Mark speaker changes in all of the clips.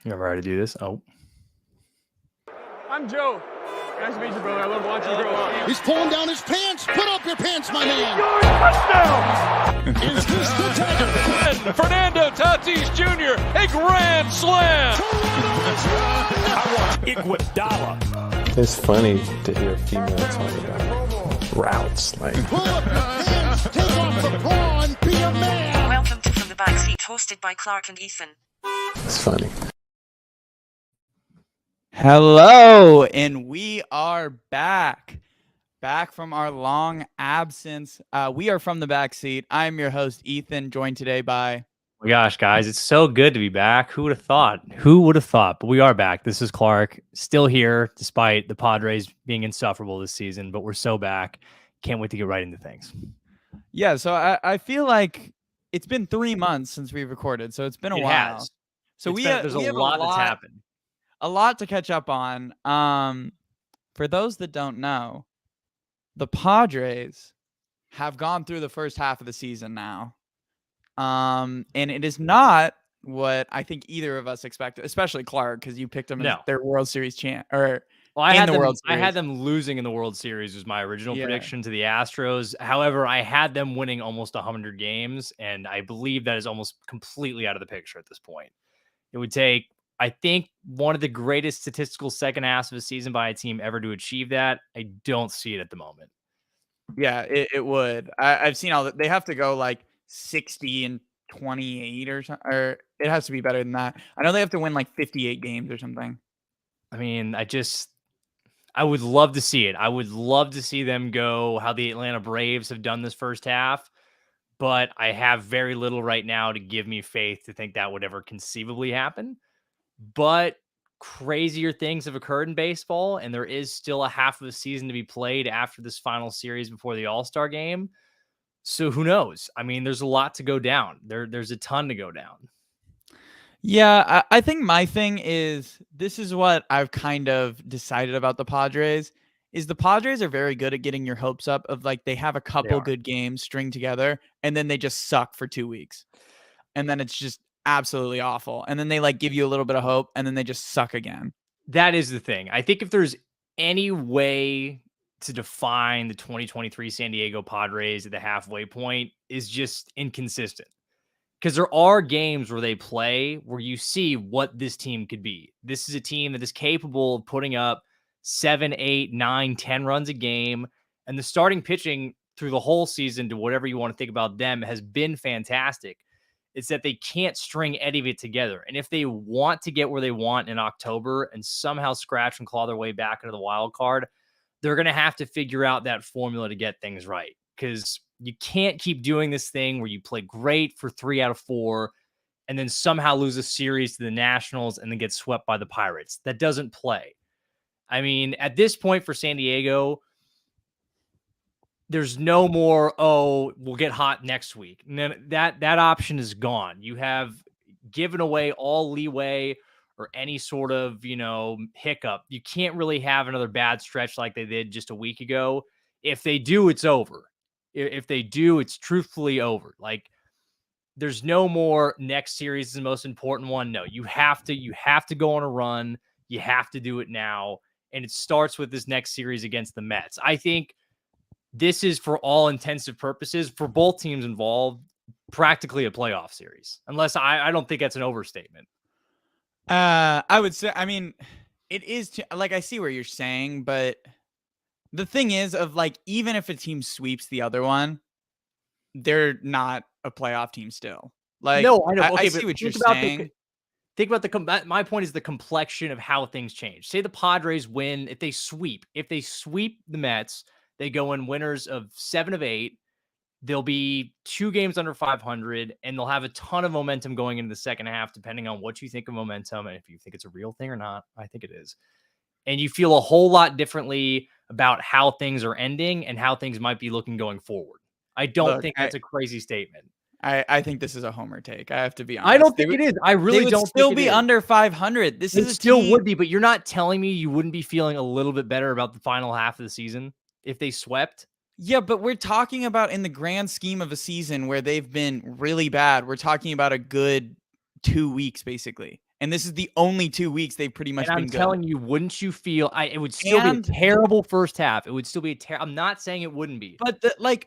Speaker 1: You ever had to do this? Oh.
Speaker 2: I'm Joe. Nice to meet you, brother. I love watching you grow up.
Speaker 3: He's pulling down his pants. Put up your pants, my man.
Speaker 2: Touchdown!
Speaker 3: Is this the Tiger?
Speaker 4: Fernando Tatis Jr., a grand slam.
Speaker 3: I want
Speaker 5: Iguodala. It's funny to hear a female talk about routes. Like,
Speaker 3: pull up your pants, take off the bra, and be a man.
Speaker 6: Welcome to From the Backseat, hosted by Clark and Ethan.
Speaker 5: it's funny.
Speaker 7: Hello, and we are back from our long absence. We are From the Backseat. I'm your host, Ethan, joined today by...
Speaker 1: Oh my gosh, guys, it's so good to be back. Who would have thought? Who would have thought? But we are back. This is Clark, still here, despite the Padres being insufferable this season, but we're so back. Can't wait to get right into things.
Speaker 7: Yeah, so I feel like it's been 3 months since we've recorded, so it's been a while.
Speaker 1: Has.
Speaker 7: So
Speaker 1: There's a lot that's happened.
Speaker 7: A lot to catch up on. For those that don't know, the Padres have gone through the first half of the season now. And it is not what I think either of us expected, especially Clark, because you picked them as their World Series champ.
Speaker 1: I had them losing in the World Series was my original prediction to the Astros. However, I had them winning almost 100 games, and I believe that is almost completely out of the picture at this point. It would take, I think, one of the greatest statistical second halves of a season by a team ever to achieve that. I don't see it at the moment.
Speaker 7: Yeah, it would. I've seen all that. They have to go like 60 and 28 or something, or it has to be better than that. I know they have to win like 58 games or something.
Speaker 1: I mean, I would love to see it. I would love to see them go how the Atlanta Braves have done this first half, but I have very little right now to give me faith to think that would ever conceivably happen. But crazier things have occurred in baseball, and there is still a half of the season to be played after this final series before the All-Star game. So who knows? I mean, there's a lot to go down. There's a ton to go down.
Speaker 7: Yeah, I think my thing is, this is what I've kind of decided about the Padres, is the Padres are very good at getting your hopes up of like they have a couple good games string together, and then they just suck for 2 weeks. And then it's just absolutely awful. And then they like give you a little bit of hope, and then they just suck again.
Speaker 1: That is the thing. I think if there's any way to define the 2023 San Diego Padres at the halfway point, is just inconsistent. Because there are games where they play where you see what this team could be. This is a team that is capable of putting up 7, 8, 9, 10 runs a game. And the starting pitching through the whole season, to whatever you want to think about them, has been fantastic. It's that they can't string any of it together. And if they want to get where they want in October and somehow scratch and claw their way back into the wild card, they're going to have to figure out that formula to get things right. Because you can't keep doing this thing where you play great for 3 out of 4 and then somehow lose a series to the Nationals and then get swept by the Pirates. That doesn't play. I mean, at this point for San Diego, there's no more, we'll get hot next week. And then that option is gone. You have given away all leeway or any sort of, hiccup. You can't really have another bad stretch like they did just a week ago. If they do, it's over. If they do, it's truthfully over. Like, there's no more next series is the most important one. No, you have to go on a run. You have to do it now. And it starts with this next series against the Mets. I think this is, for all intensive purposes, for both teams involved, practically a playoff series. Unless I don't think that's an overstatement.
Speaker 7: I would say, I mean, it is like, I see where you're saying, but the thing is, of like, even if a team sweeps the other one, they're not a playoff team still. Like,
Speaker 1: no, I know.
Speaker 7: I see what you're saying.
Speaker 1: Think about my point is the complexion of how things change. Say the Padres win, if they sweep the Mets, they go in winners of 7 of 8. They'll be 2 games under 500, and they'll have a ton of momentum going into the second half, depending on what you think of momentum and if you think it's a real thing or not. I think it is. And you feel a whole lot differently about how things are ending and how things might be looking going forward. I don't think that's a crazy statement.
Speaker 7: I think this is a homer take. I have to be honest.
Speaker 1: I don't think it is. I really don't.
Speaker 7: Still be under 500. This is
Speaker 1: still would be, but you're not telling me you wouldn't be feeling a little bit better about the final half of the season if they swept.
Speaker 7: Yeah, but we're talking about in the grand scheme of a season where they've been really bad. We're talking about a good 2 weeks, basically. And this is the only 2 weeks they've pretty much
Speaker 1: And
Speaker 7: been
Speaker 1: I'm
Speaker 7: good.
Speaker 1: telling you, wouldn't you feel it would still be a terrible first half. It would still be I'm not saying it wouldn't be.
Speaker 7: But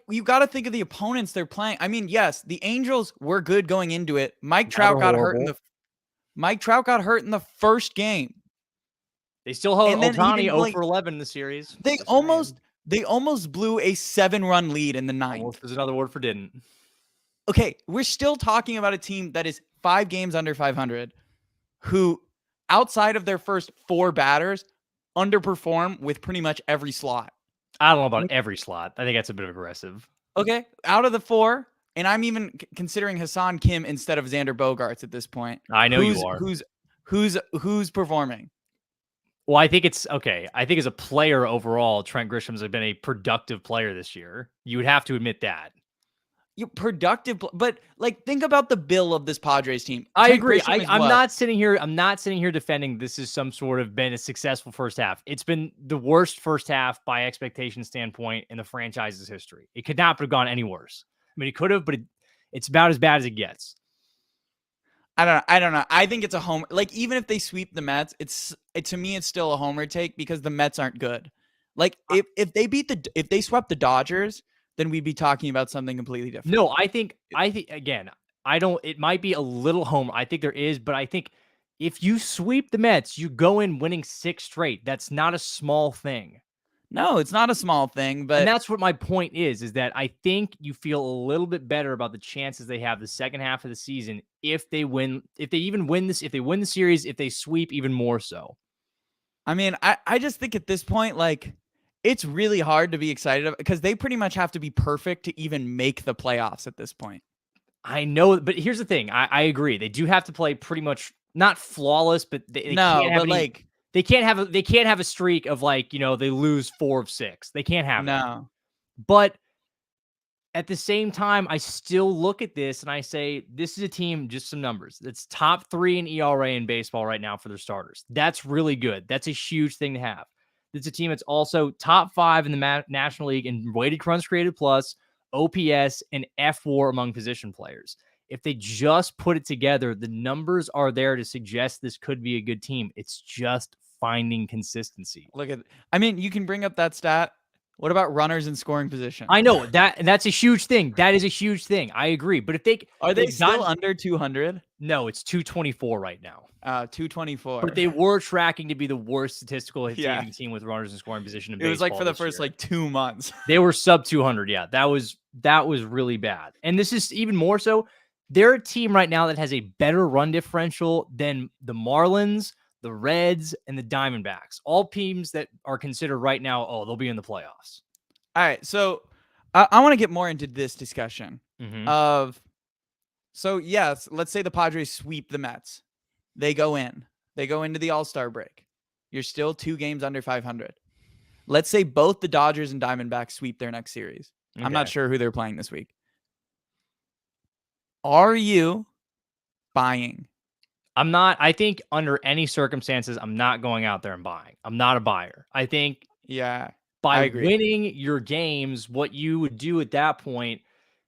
Speaker 7: you got to think of the opponents they're playing. I mean, yes, the Angels were good going into it. Mike Trout got hurt in the first game.
Speaker 1: They still hold
Speaker 7: And then he
Speaker 1: Ohtani
Speaker 7: didn't
Speaker 1: 0
Speaker 7: play-
Speaker 1: for 11 in the series.
Speaker 7: They almost blew a 7-run lead in the ninth.
Speaker 1: Almost is another word for didn't.
Speaker 7: Okay, we're still talking about a team that is 5 games under 500, who outside of their first 4 batters underperform with pretty much every slot.
Speaker 1: I don't know about every slot. I think that's a bit aggressive.
Speaker 7: Okay, out of the 4, and I'm even considering Hassan Kim instead of Xander Bogaerts at this point.
Speaker 1: I know you are.
Speaker 7: Who's performing?
Speaker 1: Well, I think it's okay. I think as a player overall, Trent Grisham's been a productive player this year. You would have to admit that.
Speaker 7: You're productive, but think about the bill of this Padres team.
Speaker 1: I agree. I'm not sitting here defending this is some sort of been a successful first half. It's been the worst first half by expectation standpoint in the franchise's history. It could not have gone any worse. I mean, it could have, but it's about as bad as it gets.
Speaker 7: I don't know. I think it's a home. Even if they sweep the Mets, to me it's still a homer take because the Mets aren't good. If they swept the Dodgers, then we'd be talking about something completely different.
Speaker 1: No, I think again, I don't. It might be a little homer. I think there is, but I think if you sweep the Mets, you go in winning 6 straight. That's not a small thing.
Speaker 7: No, it's not a small thing, but
Speaker 1: and that's what my point is that I think you feel a little bit better about the chances they have the second half of the season if they win, if they win the series, if they sweep even more so.
Speaker 7: I mean, I just think at this point, it's really hard to be excited because they pretty much have to be perfect to even make the playoffs at this point.
Speaker 1: I know, but here's the thing. I agree. They do have to play pretty much not flawless, but they can't have a streak of they lose 4 of 6. They can't have that. But at the same time, I still look at this and I say, this is a team, just some numbers, that's top 3 in ERA in baseball right now for their starters. That's really good. That's a huge thing to have. It's a team that's also top 5 in the National League in weighted runs created plus, OPS, and F4 among position players. If they just put it together, the numbers are there to suggest this could be a good team. It's just finding consistency.
Speaker 7: You can bring up that stat. What about runners in scoring position?
Speaker 1: I know that, and that's a huge thing. That is a huge thing. I agree. But if
Speaker 7: they still under 200?
Speaker 1: No, it's 224 right now.
Speaker 7: 224.
Speaker 1: But they were tracking to be the worst statistical hitting team with runners in scoring position in baseball.
Speaker 7: It was for the first 2 months.
Speaker 1: They were sub 200. Yeah, that was really bad. And this is even more so. They're a team right now that has a better run differential than the Marlins, the Reds, and the Diamondbacks. All teams that are considered right now, they'll be in the playoffs.
Speaker 7: All right, so I want to get more into this discussion of. So yes, let's say the Padres sweep the Mets. They go into the All-Star break. You're still 2 games under 500. Let's say both the Dodgers and Diamondbacks sweep their next series. Okay. I'm not sure who they're playing this week. Are you buying?
Speaker 1: I'm not. I think under any circumstances, I'm not going out there and buying. I'm not a buyer. I think by winning your games, what you would do at that point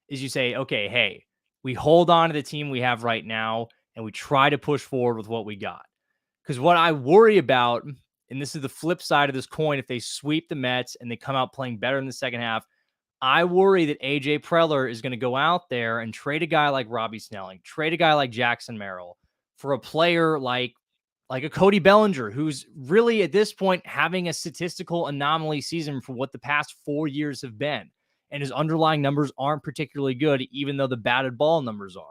Speaker 1: is you say, okay, hey, we hold on to the team we have right now and we try to push forward with what we got. Because what I worry about, and this is the flip side of this coin, if they sweep the Mets and they come out playing better in the second half, I worry that AJ Preller is going to go out there and trade a guy like Robbie Snelling, trade a guy like Jackson Merrill for a player like a Cody Bellinger, who's really at this point having a statistical anomaly season for what the past 4 years have been. And his underlying numbers aren't particularly good, even though the batted ball numbers are.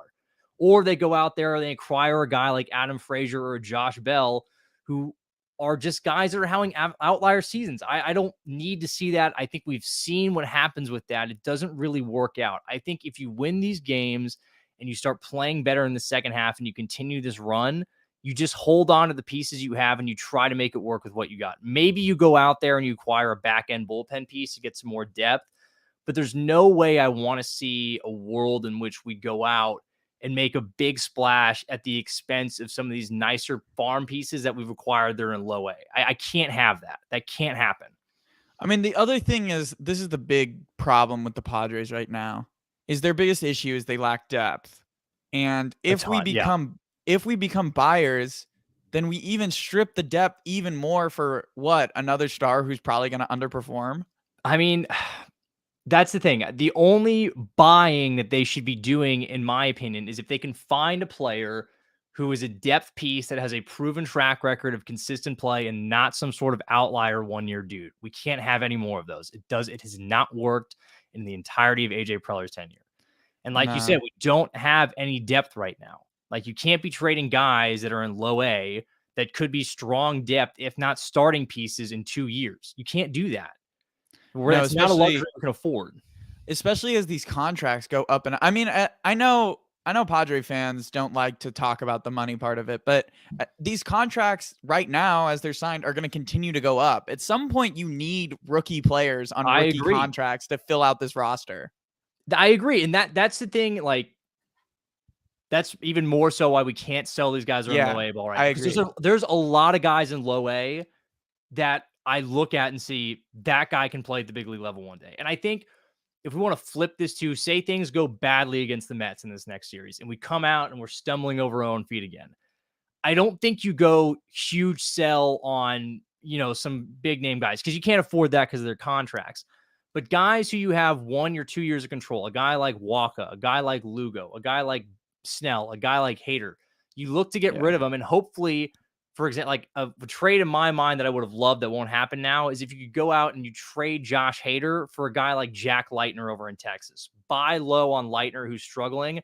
Speaker 1: Or they go out there and they acquire a guy like Adam Frazier or Josh Bell, who are just guys that are having outlier seasons. I don't need to see that. I think we've seen what happens with that. It doesn't really work out. I think if you win these games and you start playing better in the second half and you continue this run, you just hold on to the pieces you have and you try to make it work with what you got. Maybe you go out there and you acquire a back-end bullpen piece to get some more depth, but there's no way I want to see a world in which we go out and make a big splash at the expense of some of these nicer farm pieces that we've acquired there in low A. I can't have that. That can't happen.
Speaker 7: I mean, the other thing is, this is the big problem with the Padres right now, is their biggest issue is they lack depth. And if if we become buyers, then we even strip the depth even more for what? Another star who's probably going to underperform?
Speaker 1: I mean, that's the thing. The only buying that they should be doing, in my opinion, is if they can find a player who is a depth piece that has a proven track record of consistent play and not some sort of outlier one-year dude. We can't have any more of those. It has not worked in the entirety of AJ Preller's tenure. And like you said, we don't have any depth right now. Like, you can't be trading guys that are in low A that could be strong depth, if not starting pieces, in 2 years. You can't do that. That's not a luxury we can afford.
Speaker 7: Especially as these contracts go up. And I mean, I know Padre fans don't like to talk about the money part of it, but these contracts right now, as they're signed, are going to continue to go up. At some point, you need rookie players on rookie contracts to fill out this roster.
Speaker 1: I agree. And that's the thing. Like, that's even more so why we can't sell these guys who are in low A ball right now.
Speaker 7: I agree.
Speaker 1: There's a lot of guys in low A that I look at and see that guy can play at the big league level one day. And I think if we want to flip this to, say things go badly against the Mets in this next series and we come out and we're stumbling over our own feet again, I don't think you go huge sell on, some big name guys, because you can't afford that because of their contracts. But guys who you have 1 or 2 years of control, a guy like Waka, a guy like Lugo, a guy like Snell, a guy like Hader, you look to get rid of them. And hopefully, for example, like a trade in my mind that I would have loved that won't happen now is if you could go out and you trade Josh Hader for a guy like Jack Leitner over in Texas. Buy low on Leitner, who's struggling,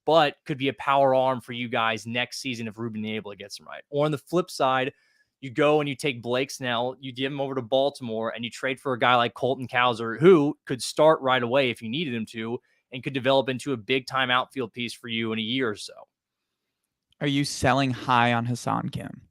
Speaker 1: but could be a power arm for you guys next season if Ruben Niebla gets him right. Or on the flip side, you go and you take Blake Snell, you give him over to Baltimore, and you trade for a guy like Colton Cowser, who could start right away if you needed him to, and could develop into a big-time outfield piece for you in a year or so.
Speaker 7: Are you selling high on Hassan Kim?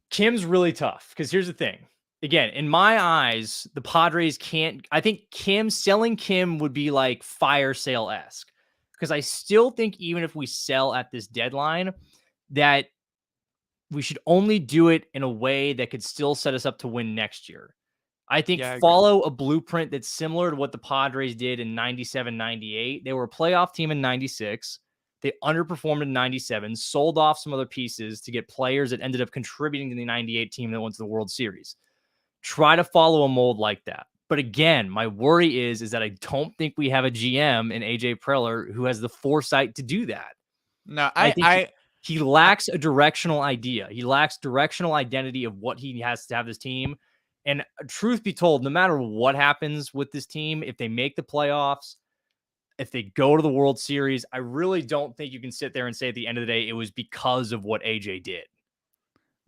Speaker 1: Kim's really tough, because here's the thing. Again, in my eyes, the Padres can't... I think selling Kim would be like fire sale-esque, because I still think even if we sell at this deadline, that we should only do it in a way that could still set us up to win next year. I think follow a blueprint that's similar to what the Padres did in 97, 98. They were a playoff team in 96. They underperformed in 97, sold off some other pieces to get players that ended up contributing to the 98 team that went to the World Series. Try to follow a mold like that. But again, my worry is that I don't think we have a GM in AJ Preller who has the foresight to do that.
Speaker 7: No,
Speaker 1: he lacks a directional idea. He lacks directional identity of what he has to have this team. And truth be told, no matter what happens with this team, if they make the playoffs, if they go to the World Series, I really don't think you can sit there and say at the end of the day, it was because of what AJ did.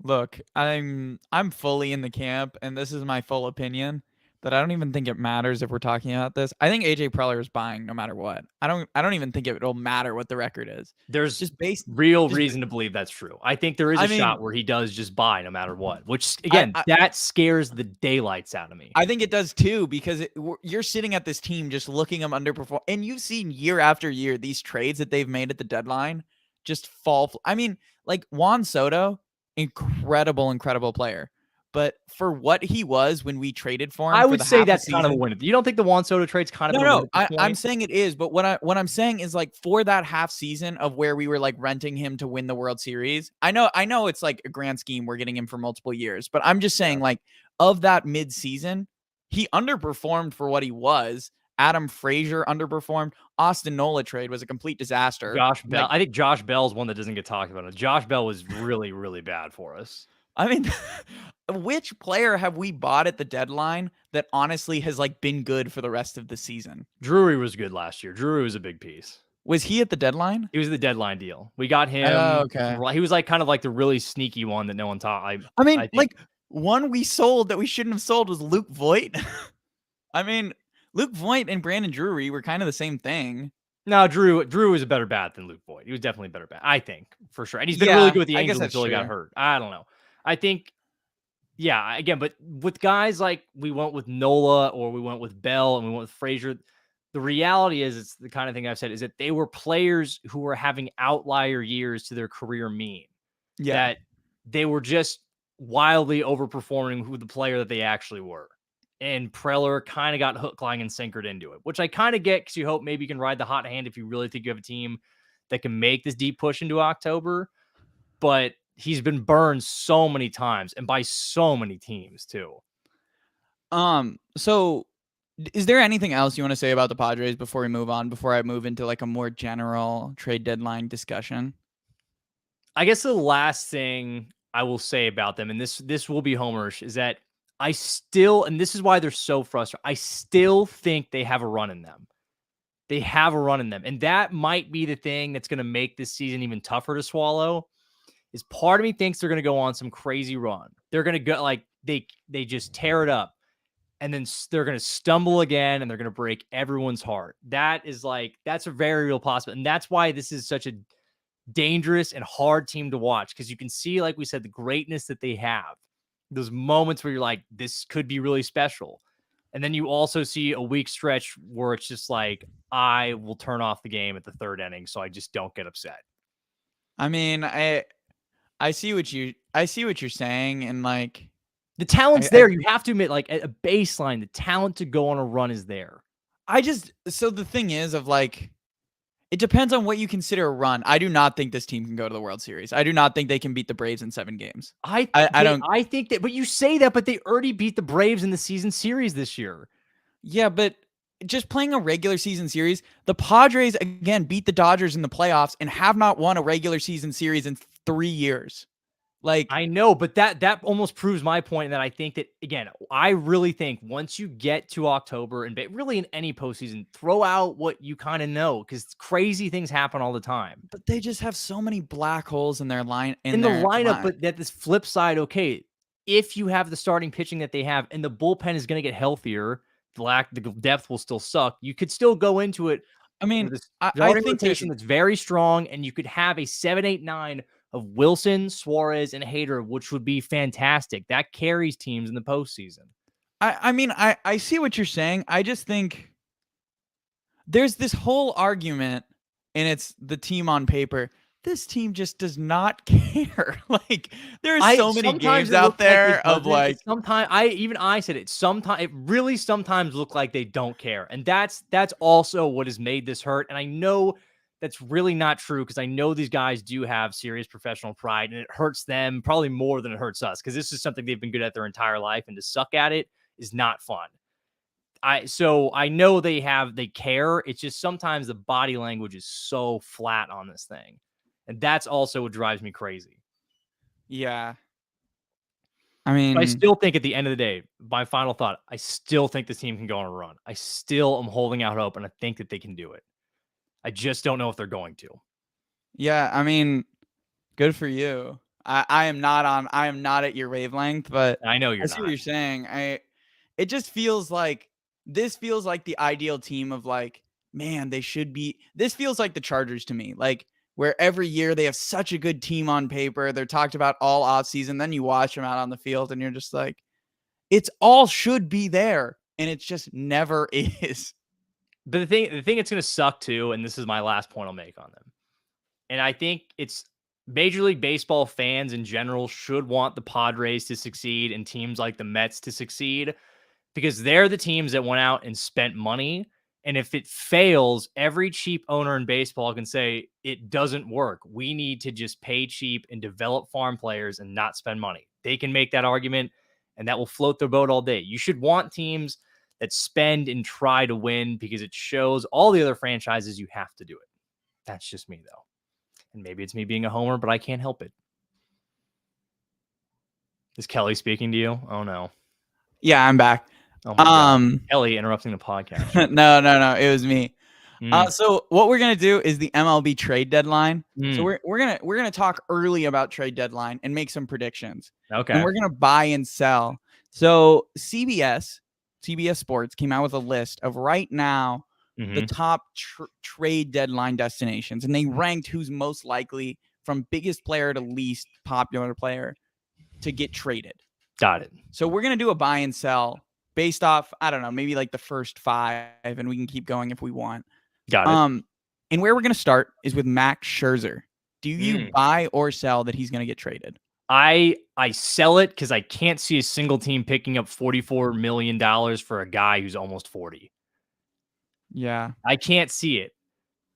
Speaker 7: Look, I'm fully in the camp, and this is my full opinion, that I don't even think it matters if we're talking about this. I think AJ Preller is buying no matter what. I don't even think it'll matter what the record is.
Speaker 1: There's just reason to believe that's true. I think there is a shot where he does just buy no matter what, which again, that scares the daylights out of me.
Speaker 7: I think it does too, because you're sitting at this team just looking them underperform, and you've seen year after year these trades that they've made at the deadline just fall. I mean, like Juan Soto, incredible player. But for what he was when we traded for him,
Speaker 1: I would say that's kind of a win. You don't think the Juan Soto trade's kind of
Speaker 7: no? I'm saying it is, but what I'm saying is, like, for that half season of where we were like renting him to win the World Series, I know it's like a grand scheme, we're getting him for multiple years, but I'm just saying, like, of that mid-season, he underperformed for what he was. Adam Frazier underperformed. Austin Nola trade was a complete disaster.
Speaker 1: Josh Bell, I think Josh Bell's one that doesn't get talked about. Josh Bell was really bad for us.
Speaker 7: I mean, which player have we bought at the deadline that honestly has like been good for the rest of the season?
Speaker 1: Drury was good last year. Drury was a big piece.
Speaker 7: Was he at the deadline?
Speaker 1: He was the deadline deal. We got him.
Speaker 7: Oh, okay.
Speaker 1: He was like kind of like the really sneaky one that no one thought.
Speaker 7: I mean, like one we sold that we shouldn't have sold was Luke Voit. I mean, Luke Voit and Brandon Drury were kind of the same thing.
Speaker 1: No, Drew was a better bat than Luke Voit. He was definitely a better bat, I think, for sure. And he's been really good with the Angels until he got hurt. I don't know. I think, yeah, again, but with guys like we went with Nola or we went with Bell and we went with Frazier, the reality is it's the kind of thing I've said is that they were players who were having outlier years to their career mean. Yeah. That they were just wildly overperforming who the player that they actually were. And Preller kind of got hook, line, and sinkered into it, which I kind of get because you hope maybe you can ride the hot hand if you really think you have a team that can make this deep push into October, but he's been burned so many times and by so many teams too.
Speaker 7: So is there anything else you want to say about the Padres before we move on, before I move into like a more general trade deadline discussion?
Speaker 1: I guess the last thing I will say about them, and this will be homerish, is that I still, and this is why they're so frustrated, I still think they have a run in them. They have a run in them. And that might be the thing that's going to make this season even tougher to swallow. Is part of me thinks they're going to go on some crazy run. They're going to go like they just tear it up. And then they're going to stumble again and they're going to break everyone's heart. That's a very real possibility. And that's why this is such a dangerous and hard team to watch, because you can see, like we said, the greatness that they have. Those moments where you're like, this could be really special. And then you also see a weak stretch where it's just like, I will turn off the game at the third inning so I just don't get upset.
Speaker 7: I mean, I see what you're saying, and like
Speaker 1: the talent's there. You have to admit, like at a baseline, the talent to go on a run is there.
Speaker 7: So the thing is of like, it depends on what you consider a run. I do not think this team can go to the World Series. I do not think they can beat the Braves in 7 games.
Speaker 1: I think that, but you say that, but they already beat the Braves in the season series this year.
Speaker 7: Yeah, but just playing a regular season series, the Padres again beat the Dodgers in the playoffs and have not won a regular season series in 3 years. Like,
Speaker 1: I know, but that almost proves my point, that I think that, again, I really think once you get to October and really in any postseason, throw out what you kind of know, because crazy things happen all the time.
Speaker 7: But they just have so many black holes in their line
Speaker 1: in the lineup. But that this flip side, okay, if you have the starting pitching that they have and the bullpen is going to get healthier, the depth will still suck. You could still go into it.
Speaker 7: I mean,
Speaker 1: I think rotation that's very strong, and you could have a 7, 8, 9 of Wilson, Suarez, and Hader, which would be fantastic. That carries teams in the postseason.
Speaker 7: I mean, I see what you're saying. I just think there's this whole argument, and it's the team on paper. This team just does not care. Like, there's so many games out there of like.
Speaker 1: Sometimes I said it. Sometimes it really sometimes look like they don't care, and that's also what has made this hurt. And I know that's really not true, because I know these guys do have serious professional pride, and it hurts them probably more than it hurts us, because this is something they've been good at their entire life, and to suck at it is not fun. So I know they care. It's just sometimes the body language is so flat on this thing. And that's also what drives me crazy.
Speaker 7: Yeah. I mean,
Speaker 1: but I still think at the end of the day, my final thought, I still think this team can go on a run. I still am holding out hope, and I think that they can do it. I just don't know if they're going to.
Speaker 7: Yeah, I mean, good for you. I am not at your wavelength, but
Speaker 1: I know you're not.
Speaker 7: I see what you're saying. It just feels like this feels like the ideal team of like, man, they should be. This feels like the Chargers to me. Like, where every year they have such a good team on paper. They're talked about all offseason. Then you watch them out on the field and you're just like, it's all should be there. And it just never is.
Speaker 1: But the thing it's going to suck too, and this is my last point I'll make on them, and I think it's Major League Baseball fans in general should want the Padres to succeed and teams like the Mets to succeed, because they're the teams that went out and spent money. And if it fails, every cheap owner in baseball can say it doesn't work. We need to just pay cheap and develop farm players and not spend money. They can make that argument, and that will float their boat all day. You should want teams that spend and try to win, because it shows all the other franchises you have to do it. That's just me, though. And maybe it's me being a homer, but I can't help it. Is Kelly speaking to you? Oh, no.
Speaker 7: Yeah, I'm back.
Speaker 1: Oh my God. Kelly interrupting the podcast.
Speaker 7: No, it was me. So what we're gonna do is the MLB Trade Deadline. So we're gonna talk early about trade deadline and make some predictions.
Speaker 1: Okay.
Speaker 7: And we're gonna buy and sell. So CBS Sports came out with a list of right now the top trade deadline destinations, and they ranked who's most likely from biggest player to least popular player to get traded.
Speaker 1: Got it.
Speaker 7: So we're gonna do a buy and sell based off, I don't know, maybe like the first 5, and we can keep going if we want.
Speaker 1: Got it.
Speaker 7: And where we're going to start is with Max Scherzer. Do you buy or sell that he's going to get traded?
Speaker 1: I sell it, because I can't see a single team picking up $44 million for a guy who's almost 40.
Speaker 7: Yeah.
Speaker 1: I can't see it.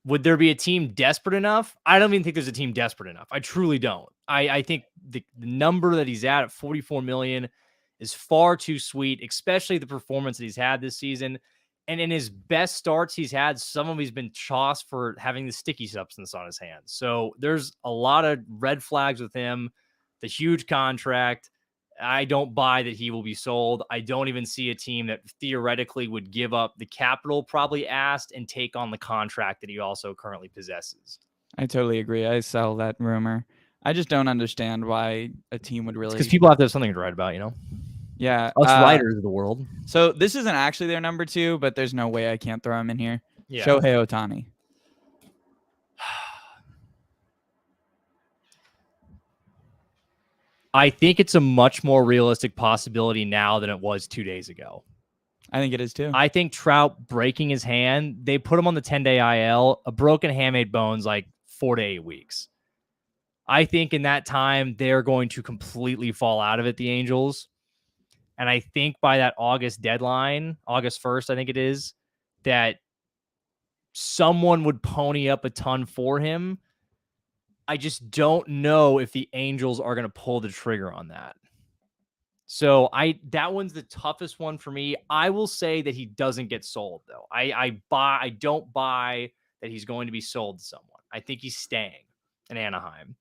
Speaker 1: Would there be a team desperate enough? I don't even think there's a team desperate enough. I truly don't. I think the number that he's at 44 million is far too sweet, especially the performance that he's had this season. And in his best starts he's had, some of he's been tossed for having the sticky substance on his hands. So there's a lot of red flags with him. The huge contract. I don't buy that he will be sold. I don't even see a team that theoretically would give up the capital probably asked and take on the contract that he also currently possesses.
Speaker 7: I totally agree. I sell that rumor. I just don't understand why a team would really.
Speaker 1: Because people have to have something to write about, you know?
Speaker 7: Yeah.
Speaker 1: Us writers of the world.
Speaker 7: So this isn't actually their number 2, but there's no way I can't throw him in here.
Speaker 1: Yeah.
Speaker 7: Shohei Ohtani.
Speaker 1: I think it's a much more realistic possibility now than it was 2 days ago.
Speaker 7: I think it is too.
Speaker 1: I think Trout breaking his hand, they put him on the 10-day IL. A broken hand made bones like 4 to 8 weeks. I think in that time, they're going to completely fall out of it, the Angels. And I think by that August deadline, August 1st, I think it is, that someone would pony up a ton for him. I just don't know if the Angels are going to pull the trigger on that. So that one's the toughest one for me. I will say that he doesn't get sold though. I don't buy that he's going to be sold to someone. I think he's staying in Anaheim.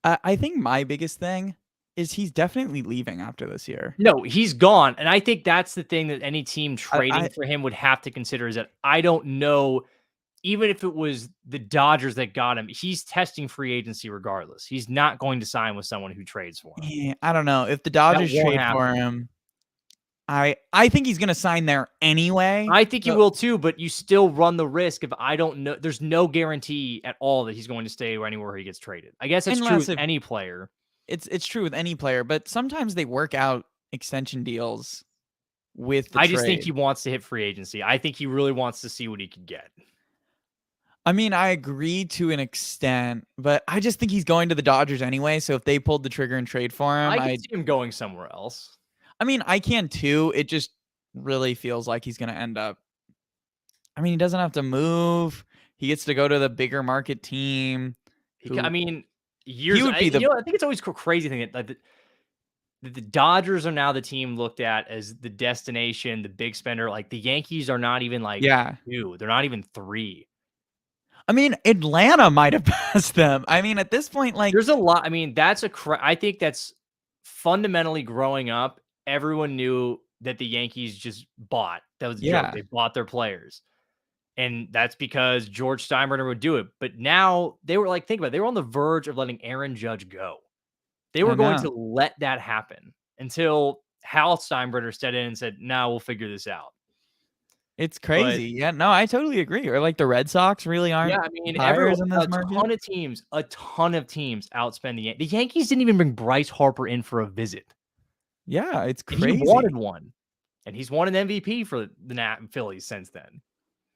Speaker 7: I think my biggest thing is he's definitely leaving after this year.
Speaker 1: No, he's gone. And I think that's the thing that any team trading for him would have to consider is that I don't know. Even if it was the Dodgers that got him, he's testing free agency regardless. He's not going to sign with someone who trades for him.
Speaker 7: Yeah, I don't know. If the Dodgers trade for him, I think he's going to sign there anyway.
Speaker 1: I think he will too, but you still run the risk of I don't know. There's no guarantee at all that he's going to stay anywhere he gets traded. I guess it's true with any player.
Speaker 7: It's true with any player, but sometimes they work out extension deals with the
Speaker 1: I just think he wants to hit free agency. I think he really wants to see what he could get.
Speaker 7: I mean, I agree to an extent, but I just think he's going to the Dodgers anyway. So if they pulled the trigger and trade for him,
Speaker 1: I can see him going somewhere else.
Speaker 7: I mean, I can too. It just really feels like he's going to end up. I mean, he doesn't have to move. He gets to go to the bigger market team.
Speaker 1: I mean, years.
Speaker 7: He would be
Speaker 1: I think it's always a crazy thing that the Dodgers are now the team looked at as the destination, the big spender. Like the Yankees are not even like 2. They're not even 3.
Speaker 7: I mean, Atlanta might have passed them. I mean, at this point, like
Speaker 1: there's a lot. I mean, I think that's fundamentally growing up. Everyone knew that the Yankees just bought. That was a joke. They bought their players. And that's because George Steinbrenner would do it. But now they were like, think about it. They were on the verge of letting Aaron Judge go. They were going to let that happen until Hal Steinbrenner stepped in and said, no, we'll figure this out.
Speaker 7: It's crazy. No, I totally agree. Or like the Red Sox really aren't.
Speaker 1: Yeah, I mean, a ton of teams outspend the Yankees didn't even bring Bryce Harper in for a visit.
Speaker 7: Yeah, it's crazy.
Speaker 1: And he wanted one. And he's won an MVP for the Phillies since then.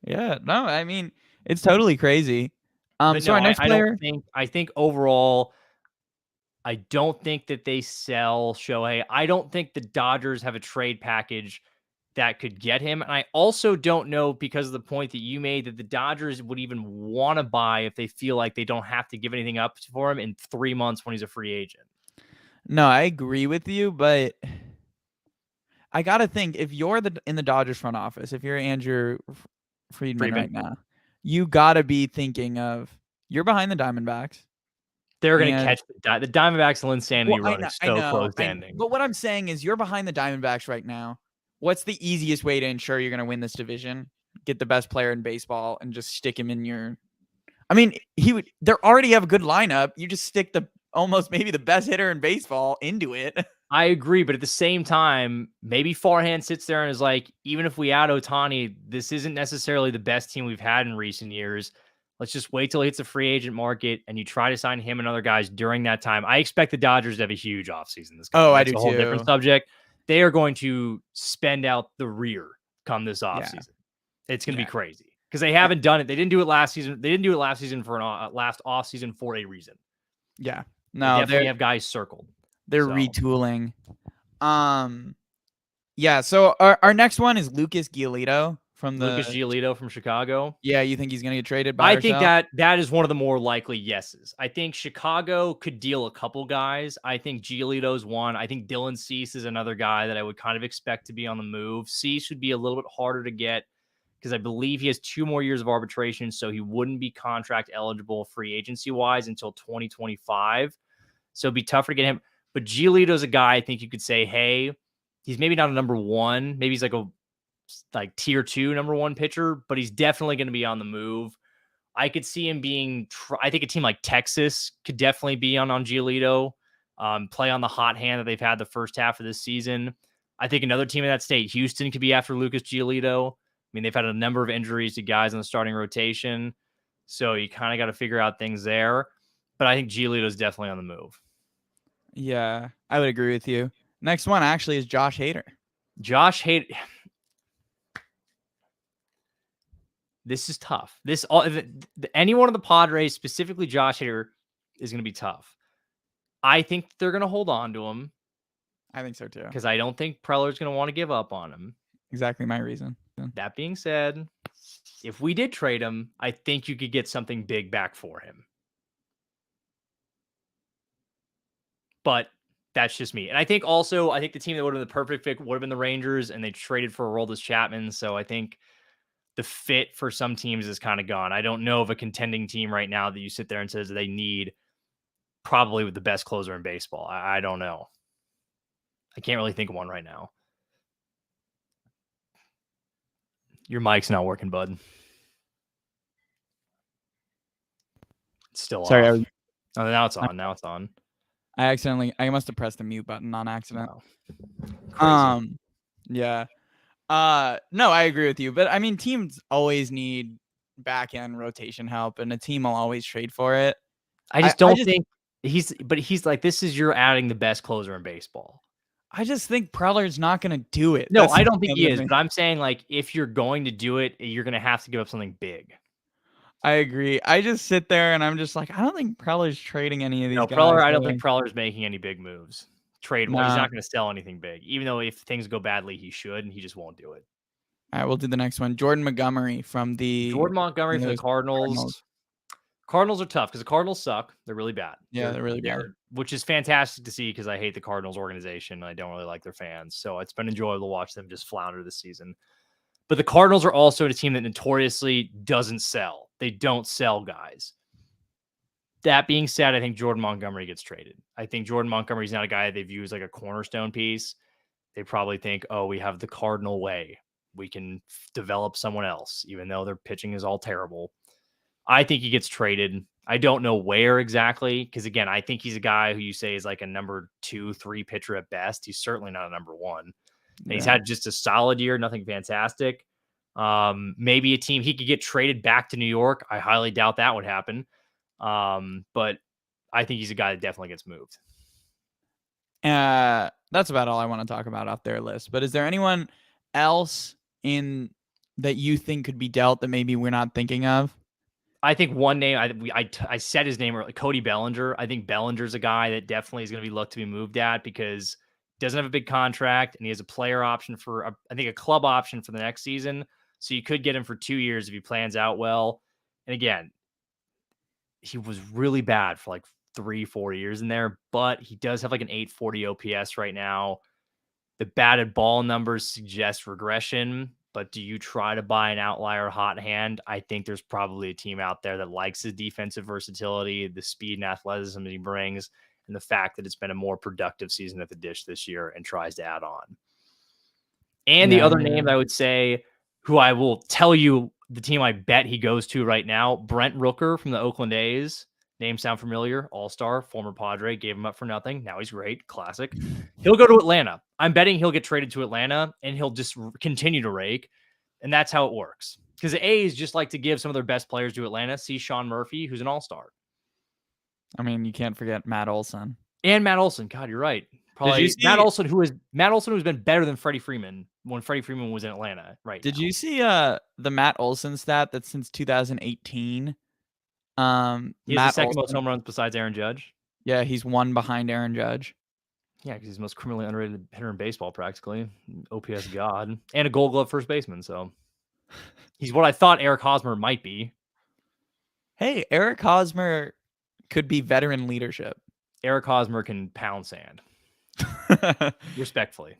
Speaker 7: Yeah, no, I mean, it's totally crazy. So our next player.
Speaker 1: I think overall, I don't think that they sell Shohei. I don't think the Dodgers have a trade package that could get him. And I also don't know, because of the point that you made, that the Dodgers would even want to buy if they feel like they don't have to give anything up for him in 3 months when he's a free agent.
Speaker 7: No, I agree with you, but I got to think, if you're in the Dodgers front office, if you're Andrew Friedman right now, you got to be thinking of, you're behind the Diamondbacks.
Speaker 1: They're going to catch the Diamondbacks. Linsanity run is so close to ending.
Speaker 7: But what I'm saying is, you're behind the Diamondbacks right now. What's the easiest way to ensure you're going to win this division? Get the best player in baseball and just stick him in your. I mean, they already have a good lineup. You just stick almost maybe the best hitter in baseball into it.
Speaker 1: I agree, but at the same time, maybe Farhan sits there and is like, even if we add Ohtani, this isn't necessarily the best team we've had in recent years. Let's just wait till he hits the free agent market and you try to sign him and other guys during that time. I expect the Dodgers to have a huge offseason.
Speaker 7: I do
Speaker 1: too.
Speaker 7: A
Speaker 1: whole different subject. They are going to spend out the rear come this offseason. It's going to be crazy because they haven't done it. They didn't do it last season. They didn't do it last season for last offseason for a reason.
Speaker 7: Yeah. No,
Speaker 1: they definitely have guys circled.
Speaker 7: They're retooling. Yeah. So our next one is Lucas Giolito from
Speaker 1: Lucas Giolito from Chicago.
Speaker 7: Yeah, you think he's going to get traded by
Speaker 1: I think that is one of the more likely yeses. I think Chicago could deal a couple guys. I think Giolito's one. I think Dylan Cease is another guy that I would kind of expect to be on the move. Cease would be a little bit harder to get because I believe he has 2 more years of arbitration, so he wouldn't be contract eligible free agency wise until 2025. So it'd be tougher to get him. But Giolito's a guy I think you could say, hey, he's maybe not a number 1. Maybe he's like tier 2 number 1 pitcher, but he's definitely going to be on the move. I could see him being, I think a team like Texas could definitely be on Giolito, play on the hot hand that they've had the first half of this season. I think another team in that state, Houston, could be after Lucas Giolito. I mean, they've had a number of injuries to guys in the starting rotation. So you kind of got to figure out things there. But I think Giolito is definitely on the move.
Speaker 7: Yeah, I would agree with you. Next one actually is Josh Hader.
Speaker 1: Josh Hader. This is tough. Any one of the Padres, specifically Josh Hader, is going to be tough. I think they're going to hold on to him.
Speaker 7: I think so too.
Speaker 1: Because I don't think Preller's going to want to give up on him.
Speaker 7: Exactly my reason.
Speaker 1: That being said, if we did trade him, I think you could get something big back for him. But that's just me. And I think the team that would have been the perfect fit would have been the Rangers, and they traded for Aroldis Chapman. So I think the fit for some teams is kind of gone. I don't know of a contending team right now that you sit there and says they need probably with the best closer in baseball. I don't know. I can't really think of one right now. Your mic's not working, bud. It's still
Speaker 7: Sorry.
Speaker 1: off. Oh, now it's on. Now it's on.
Speaker 7: I must have pressed the mute button on accident.
Speaker 1: Oh,
Speaker 7: yeah. No, I agree with you. But I mean, teams always need back end rotation help, and a team will always trade for it.
Speaker 1: I just don't think he's like, this is you're adding the best closer in baseball.
Speaker 7: I just think Preller's not going to do it.
Speaker 1: No, I don't think he is. But I'm saying, like, if you're going to do it, you're going to have to give up something big.
Speaker 7: I agree. I just sit there and I'm just like, I don't think Preller's trading any of these guys.
Speaker 1: I don't think Preller's making any big moves. Trade-wise, he's not going to sell anything big. Even though if things go badly, he should, and he just won't do it.
Speaker 7: All right, we'll do the next one. Jordan Montgomery from the
Speaker 1: Cardinals. Cardinals are tough because the Cardinals suck. They're really bad.
Speaker 7: Yeah, they're really bad.
Speaker 1: Which is fantastic to see because I hate the Cardinals organization. And I don't really like their fans. So it's been enjoyable to watch them just flounder this season. But the Cardinals are also a team that notoriously doesn't sell. They don't sell guys. That being said, I think Jordan Montgomery gets traded. I think Jordan Montgomery is not a guy they view as like a cornerstone piece. They probably think, oh, we have the Cardinal way. We can develop someone else, even though their pitching is all terrible. I think he gets traded. I don't know where exactly, because again, I think he's a guy who you say is like a number 2, 3 pitcher at best. He's certainly not a number 1. And he's had just a solid year, nothing fantastic. Maybe a team he could get traded back to New York. I highly doubt that would happen. But I think he's a guy that definitely gets moved.
Speaker 7: That's about all I want to talk about off their list. But is there anyone else in that you think could be dealt that maybe we're not thinking of?
Speaker 1: I think one name, I said his name earlier, Cody Bellinger. I think Bellinger's a guy that definitely is going to be looked to be moved at because he doesn't have a big contract and he has a player option for, I think, a club option for the next season. So you could get him for 2 years if he plans out well. And again, he was really bad for like 3-4 years in there, but he does have like an 840 OPS right now. The batted ball numbers suggest regression, but do you try to buy an outlier hot hand? I think there's probably a team out there that likes his defensive versatility, the speed and athleticism that he brings, and the fact that it's been a more productive season at the dish this year and tries to add on. And the other name I would say, who I will tell you the team I bet he goes to right now, Brent Rooker from the Oakland A's. Name sound familiar? All-star, former Padre, gave him up for nothing. Now he's great. Classic. He'll go to Atlanta. I'm betting he'll get traded to Atlanta, and he'll just continue to rake. And that's how it works. Because the A's just like to give some of their best players to Atlanta. See Sean Murphy, who's an all-star.
Speaker 7: I mean, you can't forget Matt Olson.
Speaker 1: And Matt Olson. God, you're right. Probably Matt Olson, who's been better than Freddie Freeman when Freddie Freeman was in Atlanta. Right.
Speaker 7: Did you see the Matt Olson stat that since 2018?
Speaker 1: He's
Speaker 7: Matt
Speaker 1: the second
Speaker 7: Olson,
Speaker 1: most home runs besides Aaron Judge.
Speaker 7: Yeah, he's one behind Aaron Judge.
Speaker 1: Yeah, because he's the most criminally underrated hitter in baseball, practically. OPS god. And a Gold Glove first baseman, so. He's what I thought Eric Hosmer might be.
Speaker 7: Hey, Eric Hosmer could be veteran leadership.
Speaker 1: Eric Hosmer can pound sand. Respectfully.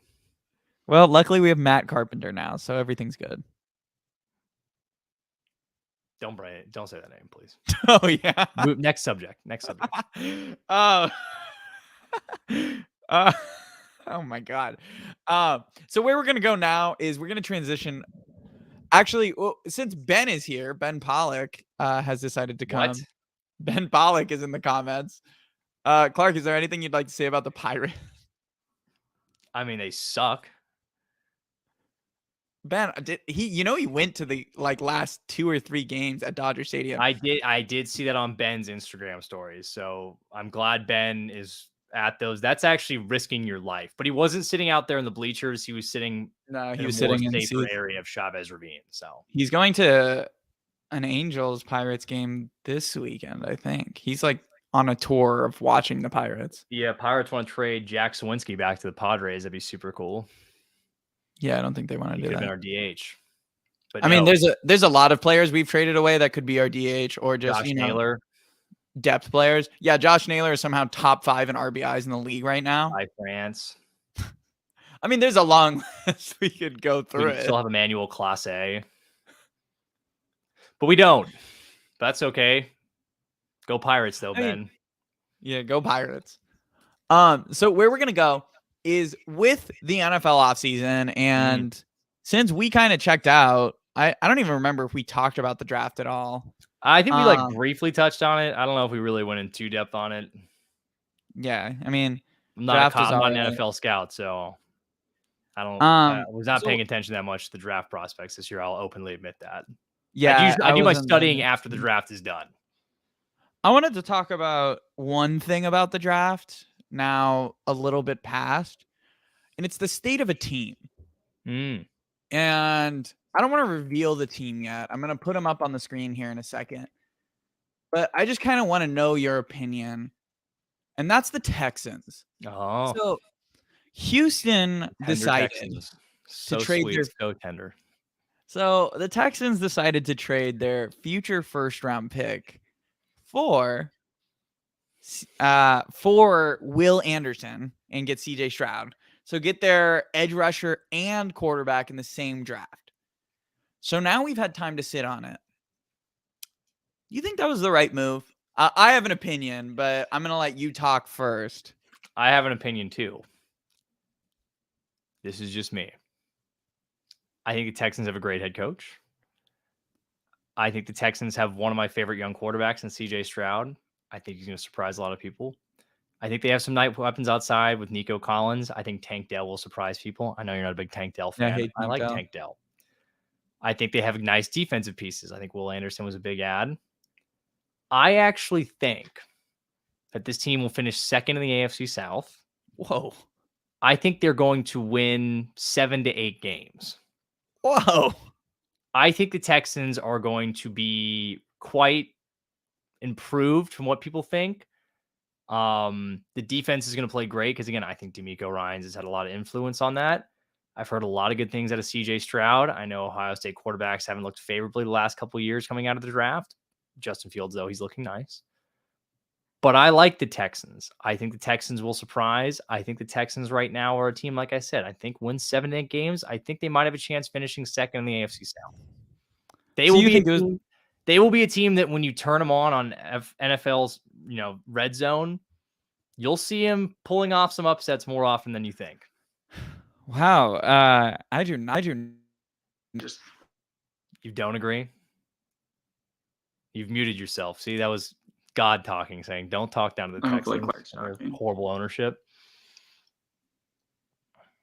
Speaker 7: Well, luckily we have Matt Carpenter now, so everything's good.
Speaker 1: Don't say that name, please.
Speaker 7: Oh yeah.
Speaker 1: Next subject.
Speaker 7: Oh my God. So where we're gonna go now is we're gonna transition. Actually, since Ben is here, Ben Pollock has decided to come.
Speaker 1: What?
Speaker 7: Ben Pollock is in the comments. Clark, is there anything you'd like to say about the Pirates?
Speaker 1: I mean, they suck.
Speaker 7: Ben, he went to the last 2 or 3 games at Dodger Stadium.
Speaker 1: I did see that on Ben's Instagram stories. So I'm glad Ben is at those. That's actually risking your life. But he wasn't sitting out there in the bleachers. He was sitting
Speaker 7: sitting in
Speaker 1: the
Speaker 7: the
Speaker 1: safer area of Chavez Ravine. So
Speaker 7: he's going to an Angels Pirates game this weekend, I think. He's on a tour of watching the Pirates.
Speaker 1: Yeah, Pirates want to trade Jack Sawinski back to the Padres. That'd be super cool.
Speaker 7: Yeah, I don't think they want to do that.
Speaker 1: He could have been our DH. But
Speaker 7: I mean, there's a lot of players we've traded away that could be our DH or just
Speaker 1: Josh Naylor.
Speaker 7: Depth players. Yeah, Josh Naylor is somehow top 5 in RBIs in the league right now.
Speaker 1: By France.
Speaker 7: I mean, there's a long list we could go through.
Speaker 1: We still have Emmanuel Clase. But we don't. That's okay. Go Pirates, though, Ben.
Speaker 7: Yeah, go Pirates. So where we're gonna go is with the NFL offseason, and since we kind of checked out, I don't even remember if we talked about the draft at all.
Speaker 1: I think we briefly touched on it. I don't know if we really went in too depth on it.
Speaker 7: Yeah, I mean,
Speaker 1: I'm not an NFL scout, so I don't. I was not paying attention that much to the draft prospects this year. I'll openly admit that.
Speaker 7: Yeah,
Speaker 1: I do my studying after the draft is done.
Speaker 7: I wanted to talk about one thing about the draft now a little bit past, and it's the state of a team. And I don't want to reveal the team yet. I'm going to put them up on the screen here in a second. But I just kind of want to know your opinion. And that's the Texans.
Speaker 1: Oh.
Speaker 7: So Houston decided
Speaker 1: to
Speaker 7: trade
Speaker 1: so tender.
Speaker 7: So the Texans decided to trade their future first-round pick for Will Anderson and get CJ Stroud. So get their edge rusher and quarterback in the same draft. So now we've had time to sit on it. You think that was the right move? I have an opinion, but I'm going to let you talk first.
Speaker 1: I have an opinion too. This is just me. I think the Texans have a great head coach. I think the Texans have one of my favorite young quarterbacks in CJ Stroud. I think he's going to surprise a lot of people. I think they have some night weapons outside with Nico Collins. I think Tank Dell will surprise people. I know you're not a big Tank Dell fan. I like Tank Dell. I think they have nice defensive pieces. I think Will Anderson was a big add. I actually think that this team will finish second in the AFC South.
Speaker 7: Whoa.
Speaker 1: I think they're going to win 7 to 8 games.
Speaker 7: Whoa.
Speaker 1: I think the Texans are going to be quite improved from what people think. The defense is going to play great because, again, I think D'Amico Ryans has had a lot of influence on that. I've heard a lot of good things out of CJ Stroud. I know Ohio State quarterbacks haven't looked favorably the last couple of years coming out of the draft. Justin Fields, though, he's looking nice. But I like the Texans. I think the Texans will surprise. I think the Texans right now are a team, like I said, I think win 7 to 8 games. I think they might have a chance finishing second in the AFC South. They will be a team that when you turn them on NFL's, red zone, you'll see him pulling off some upsets more often than you think.
Speaker 7: Wow. I do just.
Speaker 1: You don't agree? You've muted yourself. See, that was God talking, saying, don't talk down to the Texans. Horrible ownership.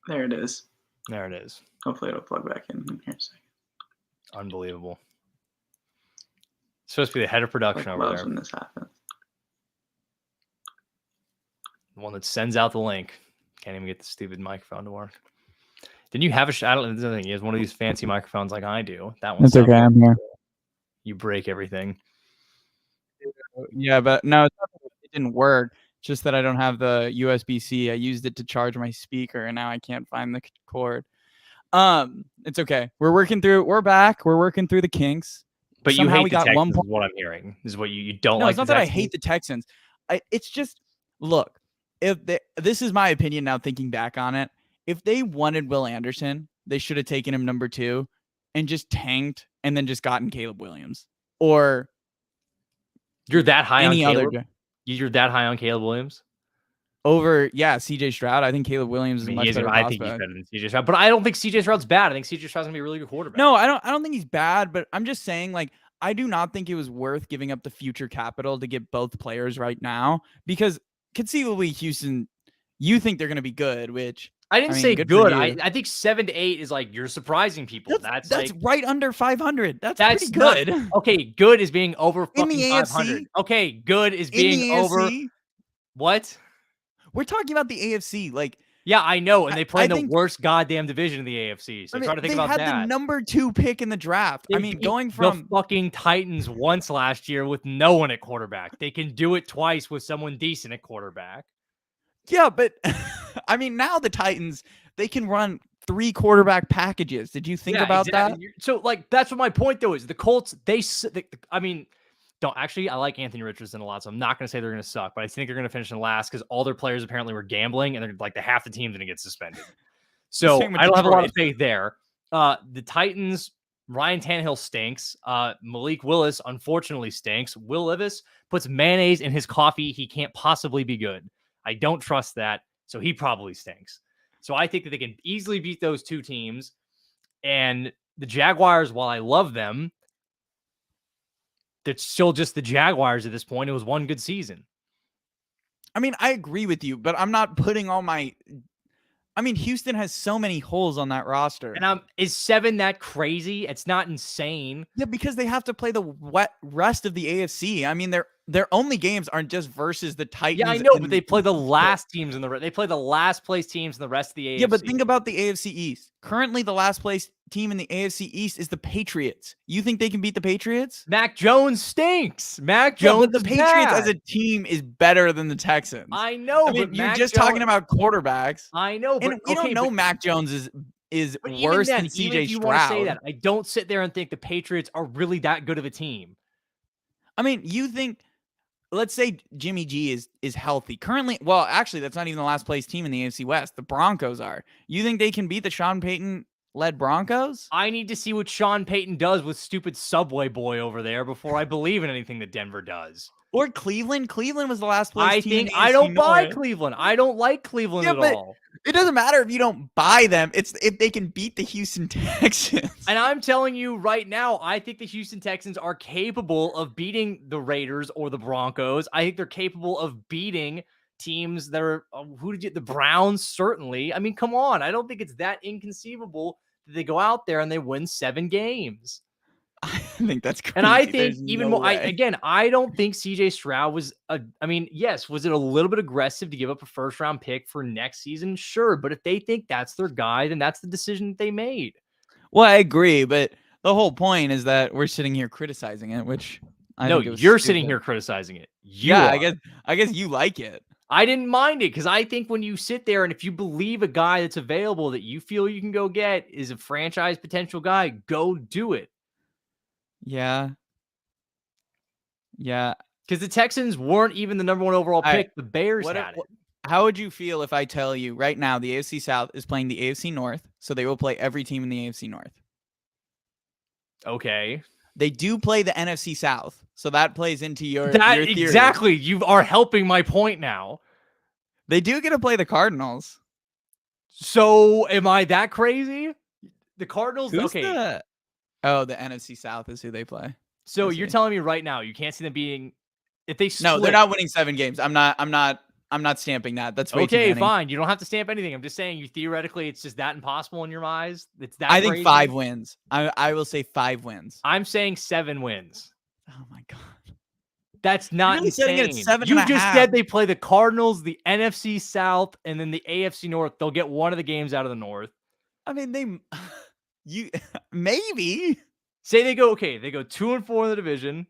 Speaker 8: There it is.
Speaker 1: There it is.
Speaker 8: Hopefully it'll plug back in here in a second.
Speaker 1: Unbelievable. It's supposed to be the head of production over there.
Speaker 8: When this happens.
Speaker 1: The one that sends out the link. Can't even get the stupid microphone to work. Didn't you have a shot? I don't know. He has one of these fancy microphones like I do. That one's
Speaker 7: okay. I'm here.
Speaker 1: You break everything.
Speaker 7: Yeah, but no, it didn't work. Just that I don't have the USB-C. I used it to charge my speaker, and now I can't find the cord. It's okay. We're working through. We're back. We're working through the kinks.
Speaker 1: But
Speaker 7: Somehow
Speaker 1: you hate
Speaker 7: we
Speaker 1: the
Speaker 7: got
Speaker 1: Texans,
Speaker 7: 1
Speaker 1: is
Speaker 7: point.
Speaker 1: what I'm hearing. This is what you don't
Speaker 7: No,
Speaker 1: like.
Speaker 7: it's not
Speaker 1: the
Speaker 7: that I
Speaker 1: Texans?
Speaker 7: hate the Texans. It's just look. This is my opinion now. Thinking back on it, if they wanted Will Anderson, they should have taken him number 2, and just tanked, and then just gotten Caleb Williams or
Speaker 1: You're that high on
Speaker 7: any other
Speaker 1: Caleb? You're that high on Caleb Williams?
Speaker 7: over. Yeah, CJ Stroud. I think Caleb Williams is a much better
Speaker 1: I think he's
Speaker 7: prospect.
Speaker 1: better than CJ Stroud, but I don't think CJ Stroud's bad. I think CJ Stroud's gonna be a really good quarterback.
Speaker 7: No, I don't think he's bad, but I'm just saying, like, I do not think it was worth giving up the future capital to get both players right now, because conceivably Houston, you think they're going to be good, which
Speaker 1: I didn't
Speaker 7: mean,
Speaker 1: say
Speaker 7: good for
Speaker 1: good.
Speaker 7: you.
Speaker 1: I think 7 to 8 is like you're surprising people. That's like,
Speaker 7: right under 500. That's pretty
Speaker 1: not-
Speaker 7: good.
Speaker 1: okay, good is being over
Speaker 7: In
Speaker 1: fucking
Speaker 7: the
Speaker 1: 500.
Speaker 7: AFC?
Speaker 1: Okay, good is
Speaker 7: In
Speaker 1: being
Speaker 7: the
Speaker 1: over
Speaker 7: AFC,
Speaker 1: what?
Speaker 7: we're talking about the AFC. Like,
Speaker 1: Yeah, I know, and they play
Speaker 7: I
Speaker 1: in the
Speaker 7: think-
Speaker 1: worst goddamn division in the AFC. So
Speaker 7: I mean,
Speaker 1: try to think
Speaker 7: they
Speaker 1: about
Speaker 7: had
Speaker 1: that.
Speaker 7: the number 2 pick in the draft.
Speaker 1: They
Speaker 7: I mean,
Speaker 1: beat
Speaker 7: going
Speaker 1: the
Speaker 7: from
Speaker 1: fucking Titans once last year with no one at quarterback. They can do it twice with someone decent at quarterback.
Speaker 7: yeah, but I mean, now the Titans, they can run 3 quarterback packages. Did you think
Speaker 1: Yeah,
Speaker 7: about
Speaker 1: exactly.
Speaker 7: that?
Speaker 1: So, like, that's what my point though is. The Colts, I mean, don't actually. I like Anthony Richardson a lot, so I'm not going to say they're going to suck, but I think they're going to finish in last because all their players apparently were gambling, and they're like half the team's going to get suspended. So
Speaker 7: Same with
Speaker 1: I don't have a lot of
Speaker 7: Detroit.
Speaker 1: faith there. The Titans, Ryan Tannehill stinks. Malik Willis unfortunately stinks. Will Levis puts mayonnaise in his coffee. He can't possibly be good. I don't trust that, so he probably stinks. So I think that they can easily beat those 2 teams. And the Jaguars, while I love them, they're still just the Jaguars at this point. It was one good season.
Speaker 7: I mean, I agree with you, but I'm not putting all my. I mean, Houston has so many holes on that roster.
Speaker 1: And is 7 that crazy? It's not insane.
Speaker 7: Yeah, because they have to play the rest of the AFC. I mean, their only games aren't just versus the Titans.
Speaker 1: Yeah, I know, but they play the last teams in the they play the last place teams in the rest of the AFC.
Speaker 7: Yeah, but think about the AFC East. Currently, the last place team in the AFC East is the Patriots. You think they can beat the Patriots?
Speaker 1: Mac Jones stinks. Mac Jones,
Speaker 7: but the Patriots as a team is better than the Texans.
Speaker 1: I know,
Speaker 7: I mean,
Speaker 1: but
Speaker 7: you're
Speaker 1: Mac
Speaker 7: just
Speaker 1: Jones,
Speaker 7: talking about quarterbacks.
Speaker 1: I know, but
Speaker 7: And we don't know Mac Jones is
Speaker 1: but
Speaker 7: worse
Speaker 1: even then,
Speaker 7: than CJ
Speaker 1: even if you
Speaker 7: Stroud.
Speaker 1: want to say that, I don't sit there and think the Patriots are really that good of a team.
Speaker 7: I mean, you think, let's say Jimmy G is healthy. Currently, well, actually, that's not even the last place team in the AFC West. The Broncos are. You think they can beat the Sean Payton-led Broncos?
Speaker 1: I need to see what Sean Payton does with stupid Subway Boy over there before I believe in anything that Denver does.
Speaker 7: Or Cleveland? Cleveland was the last place
Speaker 1: I
Speaker 7: team.
Speaker 1: think
Speaker 7: in the
Speaker 1: I
Speaker 7: AFC
Speaker 1: don't buy
Speaker 7: North.
Speaker 1: Cleveland. I don't like Cleveland
Speaker 7: Yeah,
Speaker 1: at
Speaker 7: but
Speaker 1: all.
Speaker 7: It doesn't matter if you don't buy them. It's if they can beat the Houston Texans.
Speaker 1: And I'm telling you right now, I think the Houston Texans are capable of beating the Raiders or the Broncos. I think they're capable of beating teams that are the Browns, certainly. I mean, come on. I don't think it's that inconceivable that they go out there and they win 7 games.
Speaker 7: I think that's crazy.
Speaker 1: And I think
Speaker 7: There's
Speaker 1: even
Speaker 7: no
Speaker 1: more,
Speaker 7: way.
Speaker 1: I don't think CJ Stroud was yes, was it a little bit aggressive to give up a first round pick for next season? Sure. But if they think that's their guy, then that's the decision that they made.
Speaker 7: Well, I agree, but the whole point is that we're sitting here criticizing it, which I
Speaker 1: No,
Speaker 7: think it was
Speaker 1: you're sitting
Speaker 7: stupid.
Speaker 1: here criticizing it.
Speaker 7: I guess you like it.
Speaker 1: I didn't mind it because I think when you sit there and if you believe a guy that's available that you feel you can go get is a franchise potential guy, go do it.
Speaker 7: Yeah. Yeah.
Speaker 1: Because the Texans weren't even the number 1 overall
Speaker 7: All right.
Speaker 1: pick. The Bears had it.
Speaker 7: How would you feel if I tell you right now the AFC South is playing the AFC North, so they will play every team in the AFC North?
Speaker 1: Okay.
Speaker 7: They do play the NFC South, so that plays into your theory.
Speaker 1: Exactly. You are helping my point now.
Speaker 7: They do get to play the Cardinals.
Speaker 1: So am I that crazy? The Cardinals?
Speaker 7: Who's
Speaker 1: Okay.
Speaker 7: the NFC South is who they play.
Speaker 1: So
Speaker 7: I
Speaker 1: you're
Speaker 7: see.
Speaker 1: telling me right now you can't see them being if they split.
Speaker 7: No, they're not winning 7 games. I'm not stamping that. That's way too
Speaker 1: Okay,
Speaker 7: many.
Speaker 1: fine. You don't have to stamp anything. I'm just saying you theoretically it's just that impossible in your eyes. It's that
Speaker 7: I think
Speaker 1: crazy?
Speaker 7: 5 wins. I will say 5 wins.
Speaker 1: I'm saying 7 wins.
Speaker 7: Oh my god.
Speaker 1: That's not
Speaker 7: really setting it at
Speaker 1: insane.
Speaker 7: 7
Speaker 1: You
Speaker 7: and a
Speaker 1: just
Speaker 7: half.
Speaker 1: said they play the Cardinals, the NFC South, and then the AFC North. They'll get one of the games out of the North.
Speaker 7: I mean, you maybe.
Speaker 1: Say they go 2-4 in the division.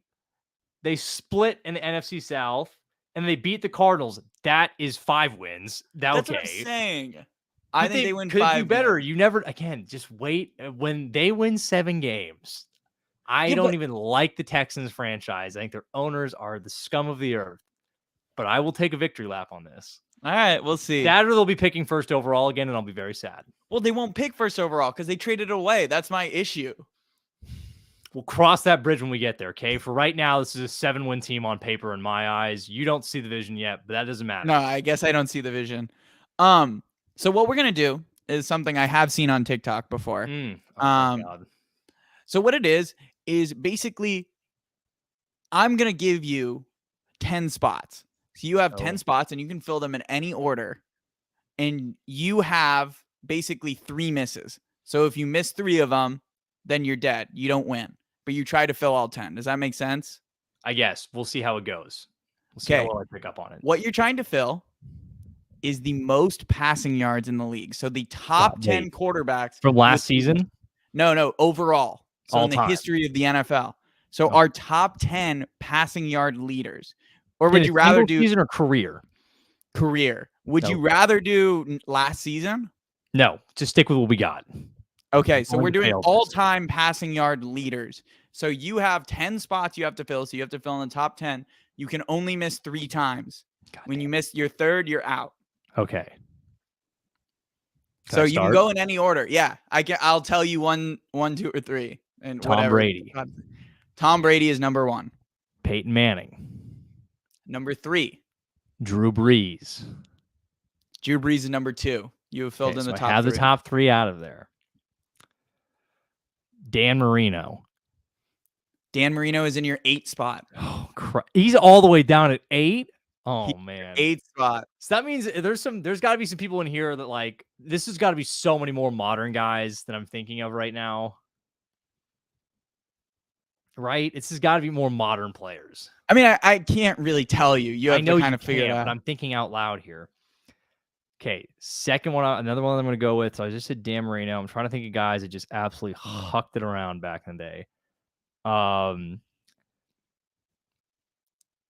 Speaker 1: They split in the NFC South, and they beat the Cardinals. That is 5 wins.
Speaker 7: That's what I'm
Speaker 1: Okay.
Speaker 7: saying. I think they win
Speaker 1: could
Speaker 7: 5
Speaker 1: do better.
Speaker 7: more.
Speaker 1: You never, again, just wait. When they win 7 games, I
Speaker 7: Yeah,
Speaker 1: don't
Speaker 7: but-
Speaker 1: even like the Texans franchise. I think their owners are the scum of the earth. But I will take a victory lap on this.
Speaker 7: All right, we'll see.
Speaker 1: That or they'll be picking first overall again, and I'll be very sad.
Speaker 7: Well, they won't pick first overall because they traded it away. That's my issue.
Speaker 1: We'll cross that bridge when we get there, okay? For right now, this is a 7-win team on paper in my eyes. You don't see the vision yet, but that doesn't matter.
Speaker 7: No, I guess I don't see the vision. So what we're gonna do is something I have seen on TikTok before.
Speaker 1: Oh my God.
Speaker 7: So what it is basically I'm gonna give you 10 spots. So you have 10 spots and you can fill them in any order. And you have basically 3 misses. So if you miss 3 of them, then you're dead. You don't win. But you try to fill all 10. Does that make sense?
Speaker 1: I guess. We'll see how it goes. We'll see how well I pick up on it.
Speaker 7: What you're trying to fill is the most passing yards in the league. So the top 10 quarterbacks
Speaker 1: from last season?
Speaker 7: No, overall. So
Speaker 1: All
Speaker 7: in the
Speaker 1: time.
Speaker 7: history of the NFL. So our top 10 passing yard leaders. Or would you rather do
Speaker 1: season or career?
Speaker 7: Career. Would you rather do last season?
Speaker 1: No, just stick with what we got.
Speaker 7: Okay, so we're doing all-time passing yard leaders. So you have 10 spots you have to fill. So you have to fill in the top 10. You can only miss 3 times. When you miss your third, you're out.
Speaker 1: Okay.
Speaker 7: So you can go in any order. Yeah, I'll tell you 1, 2, or 3, and
Speaker 1: Tom Brady.
Speaker 7: Tom Brady is number 1.
Speaker 1: Peyton Manning.
Speaker 7: Number 3.
Speaker 1: Drew Brees.
Speaker 7: Drew Brees is number 2. You have filled in the top 3.
Speaker 1: I have the top 3 out of there. Dan Marino.
Speaker 7: Dan Marino is in your 8 spot.
Speaker 1: Oh, crap. He's all the way down at 8? Oh, man.
Speaker 7: 8 spot.
Speaker 1: So that means there's got to be some people in here that, like, this has got to be so many more modern guys than I'm thinking of right now. Right? It's just got to be more modern players.
Speaker 7: I mean, I can't really tell you. You have to kind of figure it out.
Speaker 1: But I'm thinking out loud here. Okay, second one, another one I'm going to go with. So I just said Dan Marino. I'm trying to think of guys that just absolutely hucked it around back in the day.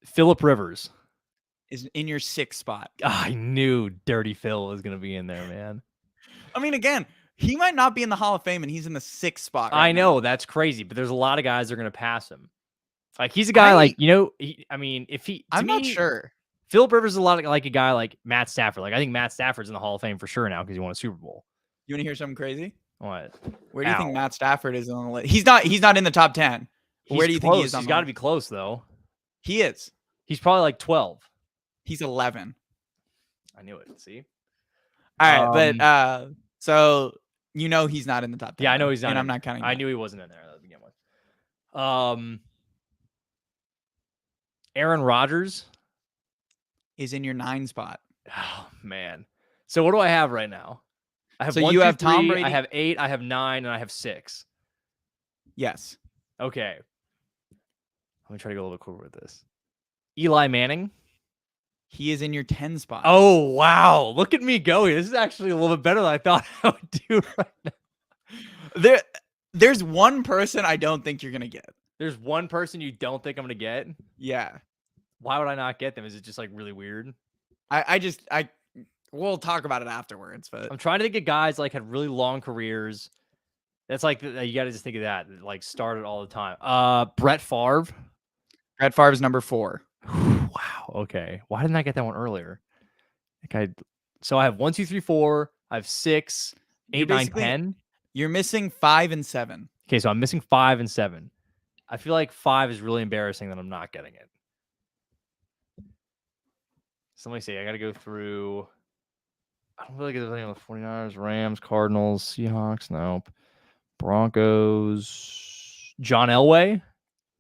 Speaker 1: Phillip Rivers
Speaker 7: is in your 6th spot.
Speaker 1: I knew Dirty Phil was going to be in there, man.
Speaker 7: I mean, again, he might not be in the Hall of Fame, and he's in the 6th spot.
Speaker 1: I know, that's crazy, but there's a lot of guys that are going to pass him. Like, he's a guy I'm
Speaker 7: not sure.
Speaker 1: Phillip Rivers is a lot like a guy like Matt Stafford. Like, I think Matt Stafford's in the Hall of Fame for sure now because he won a Super Bowl.
Speaker 7: You want to hear something crazy?
Speaker 1: What?
Speaker 7: Where do you think Matt Stafford is on the list? He's not in the top 10. Where do you think he is?
Speaker 1: He's got to be close, though.
Speaker 7: He is.
Speaker 1: He's probably like 12.
Speaker 7: He's 11.
Speaker 1: I knew it. See?
Speaker 7: All right, but so you know he's not in the top 10.
Speaker 1: Yeah, I know he's not.
Speaker 7: And I'm not counting.
Speaker 1: I knew he wasn't in there to begin with. Aaron Rodgers
Speaker 7: is in your 9 spot.
Speaker 1: Oh man. So what do I have right now? I have
Speaker 7: so
Speaker 1: 1,
Speaker 7: you
Speaker 1: 2,
Speaker 7: have
Speaker 1: 3,
Speaker 7: Tom Brady.
Speaker 1: I have 8, I have 9, and I have 6.
Speaker 7: Yes.
Speaker 1: Okay. Let me try to go a little quicker with this. Eli Manning.
Speaker 7: He is in your 10 spot.
Speaker 1: Oh, wow. Look at me go. This is actually a little bit better than I thought I would do right
Speaker 7: now. There's one person I don't think you're going to get.
Speaker 1: There's one person you don't think I'm going to get?
Speaker 7: Yeah.
Speaker 1: Why would I not get them? Is it just like really weird?
Speaker 7: We'll talk about it afterwards, but
Speaker 1: I'm trying to think of guys like had really long careers. That's like, you got to just think of that. Like started all the time. Brett Favre.
Speaker 7: Brett Favre is number 4.
Speaker 1: Wow. Okay. Why didn't I get that one earlier? So I have 1, 2, 3, 4. I have 6, 8, 9, 10.
Speaker 7: You're missing 5 and 7.
Speaker 1: Okay, so I'm missing 5 and 7. I feel like 5 is really embarrassing that I'm not getting it. So let me see. I got to go through. I don't really get anything on the 49ers, Rams, Cardinals, Seahawks. Nope. Broncos. John Elway.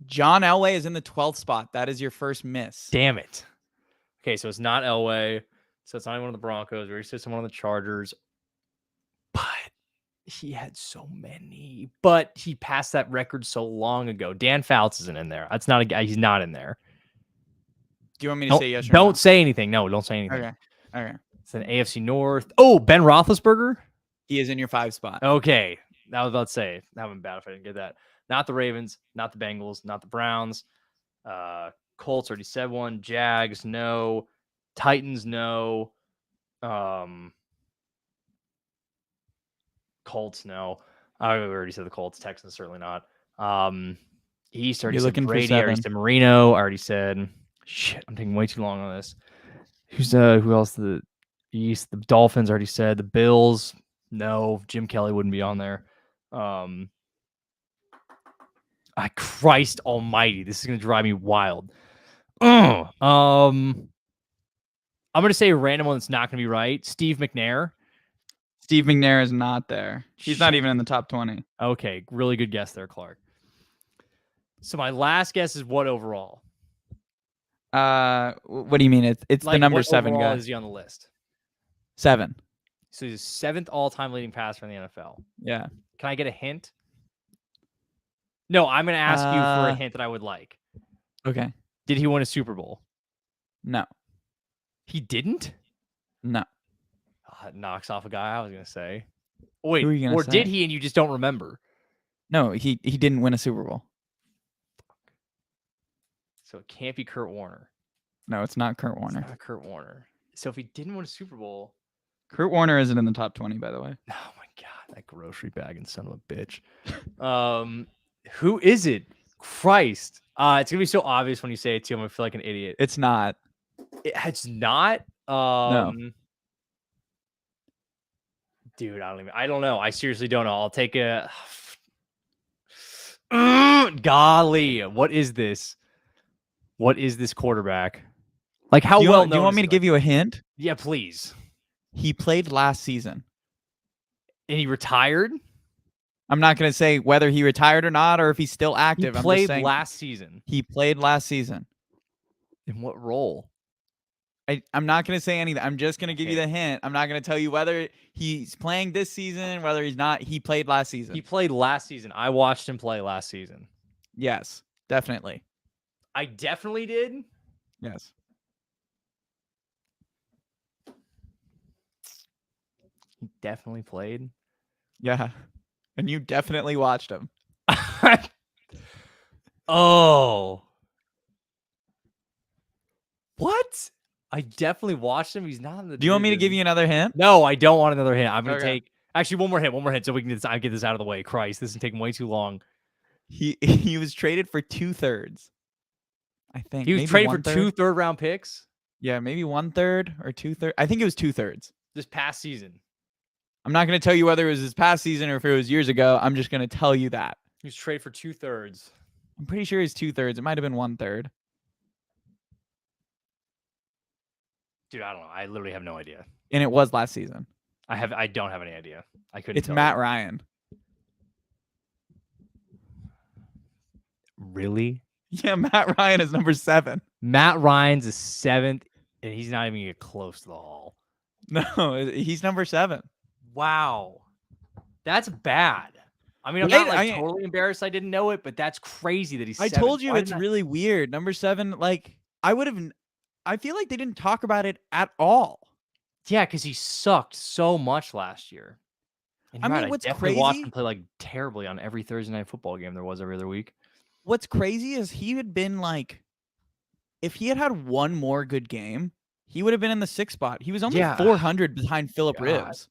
Speaker 7: John Elway is in the 12th spot. That is your first miss.
Speaker 1: Damn it. Okay, so it's not Elway. So it's not even one of the Broncos. We already said someone on the Chargers. But he had so many. But he passed that record so long ago. Dan Fouts isn't in there. That's not a guy. He's not in there.
Speaker 7: Do you want me to say yes or no?
Speaker 1: Don't say anything. No, don't say anything.
Speaker 7: Okay.
Speaker 1: It's an AFC North. Oh, Ben Roethlisberger?
Speaker 7: He is in your 5 spot.
Speaker 1: Okay. I was about to say, that would be bad if I didn't get that. Not the Ravens, not the Bengals, not the Browns. Colts, already said one. Jags, no. Titans, no. Colts, no. I already said the Colts. Texans, certainly not. East, already
Speaker 7: You're
Speaker 1: said
Speaker 7: looking for
Speaker 1: Brady. I already
Speaker 7: 7.
Speaker 1: said Marino. I already said, shit, I'm taking way too long on this. Who else? The East, the Dolphins, already said. The Bills, no. Jim Kelly wouldn't be on there. Christ almighty, this is going to drive me wild. I'm going to say a random one that's not going to be right. Steve McNair.
Speaker 7: Steve McNair is not there. He's not
Speaker 1: Shit.
Speaker 7: even in the top 20.
Speaker 1: Okay, really good guess there, Clark. So my last guess is what overall?
Speaker 7: What do you mean? It's
Speaker 1: Like,
Speaker 7: the number
Speaker 1: what
Speaker 7: 7
Speaker 1: overall
Speaker 7: guy.
Speaker 1: is he on the list?
Speaker 7: 7.
Speaker 1: So he's the 7th all-time leading passer in the NFL.
Speaker 7: Yeah.
Speaker 1: Can I get a hint? No, I'm going to ask you for a hint that I would like.
Speaker 7: Okay.
Speaker 1: Did he win a Super Bowl?
Speaker 7: No.
Speaker 1: He didn't?
Speaker 7: No.
Speaker 1: It knocks off a guy I was going to say. Wait,
Speaker 7: Who are you gonna
Speaker 1: or
Speaker 7: say?
Speaker 1: did he and you just don't remember?
Speaker 7: No, he didn't win a Super Bowl.
Speaker 1: So it can't be Kurt Warner.
Speaker 7: No, it's not Kurt
Speaker 1: It's
Speaker 7: Warner.
Speaker 1: not Kurt Warner. So if he didn't win a Super Bowl,
Speaker 7: Kurt Warner isn't in the top 20, by the way.
Speaker 1: oh my God, that grocery bagging son of a bitch. Who is it? Christ. It's gonna be so obvious when you say it too. I'm gonna feel like an idiot.
Speaker 7: It's not.
Speaker 1: It's not.
Speaker 7: No.
Speaker 1: Dude, I don't know. I seriously don't know. I'll take a golly. What is this? What is this quarterback? Like, how
Speaker 7: Do you
Speaker 1: well
Speaker 7: want, do you
Speaker 1: known
Speaker 7: want
Speaker 1: is
Speaker 7: me
Speaker 1: he?
Speaker 7: to give you a hint?
Speaker 1: Yeah, please.
Speaker 7: He played last season.
Speaker 1: And he retired?
Speaker 7: I'm not going to say whether he retired or not, or if he's still
Speaker 1: He
Speaker 7: active. I'm just
Speaker 1: played
Speaker 7: saying
Speaker 1: last season.
Speaker 7: he played last season.
Speaker 1: In what role?
Speaker 7: I'm not going to say anything. I'm just going to give you
Speaker 1: Okay.
Speaker 7: the hint. I'm not going to tell you whether he's playing this season, whether he's not. He played last season.
Speaker 1: He played last season. I watched him play last season.
Speaker 7: Yes, definitely.
Speaker 1: I definitely did.
Speaker 7: Yes.
Speaker 1: He definitely played.
Speaker 7: Yeah. And you definitely watched him.
Speaker 1: Oh. What? I definitely watched him. He's not in the
Speaker 7: Do you want me to give you another hint?
Speaker 1: No, I don't want another hint. I'm going to
Speaker 7: Okay.
Speaker 1: take... Actually, one more hint, so we can get this out of the way. Christ, this is taking way too long.
Speaker 7: He was traded for 2/3. I think.
Speaker 1: He was
Speaker 7: Maybe
Speaker 1: traded for
Speaker 7: 1/3.
Speaker 1: 2 third-round picks
Speaker 7: Yeah, maybe 1/3 or 2/3. I think it was 2/3.
Speaker 1: this past season.
Speaker 7: I'm not going to tell you whether it was this past season or if it was years ago. I'm just going to tell you that.
Speaker 1: He was traded for 2/3.
Speaker 7: I'm pretty sure it's 2/3. It might have been 1/3.
Speaker 1: Dude, I don't know. I literally have no idea.
Speaker 7: And it was last season.
Speaker 1: I don't have any idea. I couldn't.
Speaker 7: It's
Speaker 1: tell
Speaker 7: Matt
Speaker 1: you.
Speaker 7: Ryan.
Speaker 1: Really?
Speaker 7: Yeah, Matt Ryan is number 7.
Speaker 1: Matt Ryan's the 7th, and he's not even gonna get close to the Hall.
Speaker 7: No, he's number 7.
Speaker 1: Wow, that's bad. I mean, I'm
Speaker 7: Right?
Speaker 1: not like totally embarrassed I didn't know it, but that's crazy that he's.
Speaker 7: I
Speaker 1: 7th.
Speaker 7: told you
Speaker 1: Why
Speaker 7: it's
Speaker 1: didn't I-
Speaker 7: really weird. Number 7, like I feel like they didn't talk about it at all.
Speaker 1: Yeah, because he sucked so much last year. And
Speaker 7: I
Speaker 1: you're
Speaker 7: mean,
Speaker 1: right,
Speaker 7: what's
Speaker 1: definitely watched
Speaker 7: crazy-
Speaker 1: him play like terribly on every Thursday night football game there was every other week.
Speaker 7: What's crazy is he had been like, if he had had one more good game, he would have been in the 6th spot. He was only
Speaker 1: Yeah.
Speaker 7: 400 behind Phillip
Speaker 1: God.
Speaker 7: Rivers.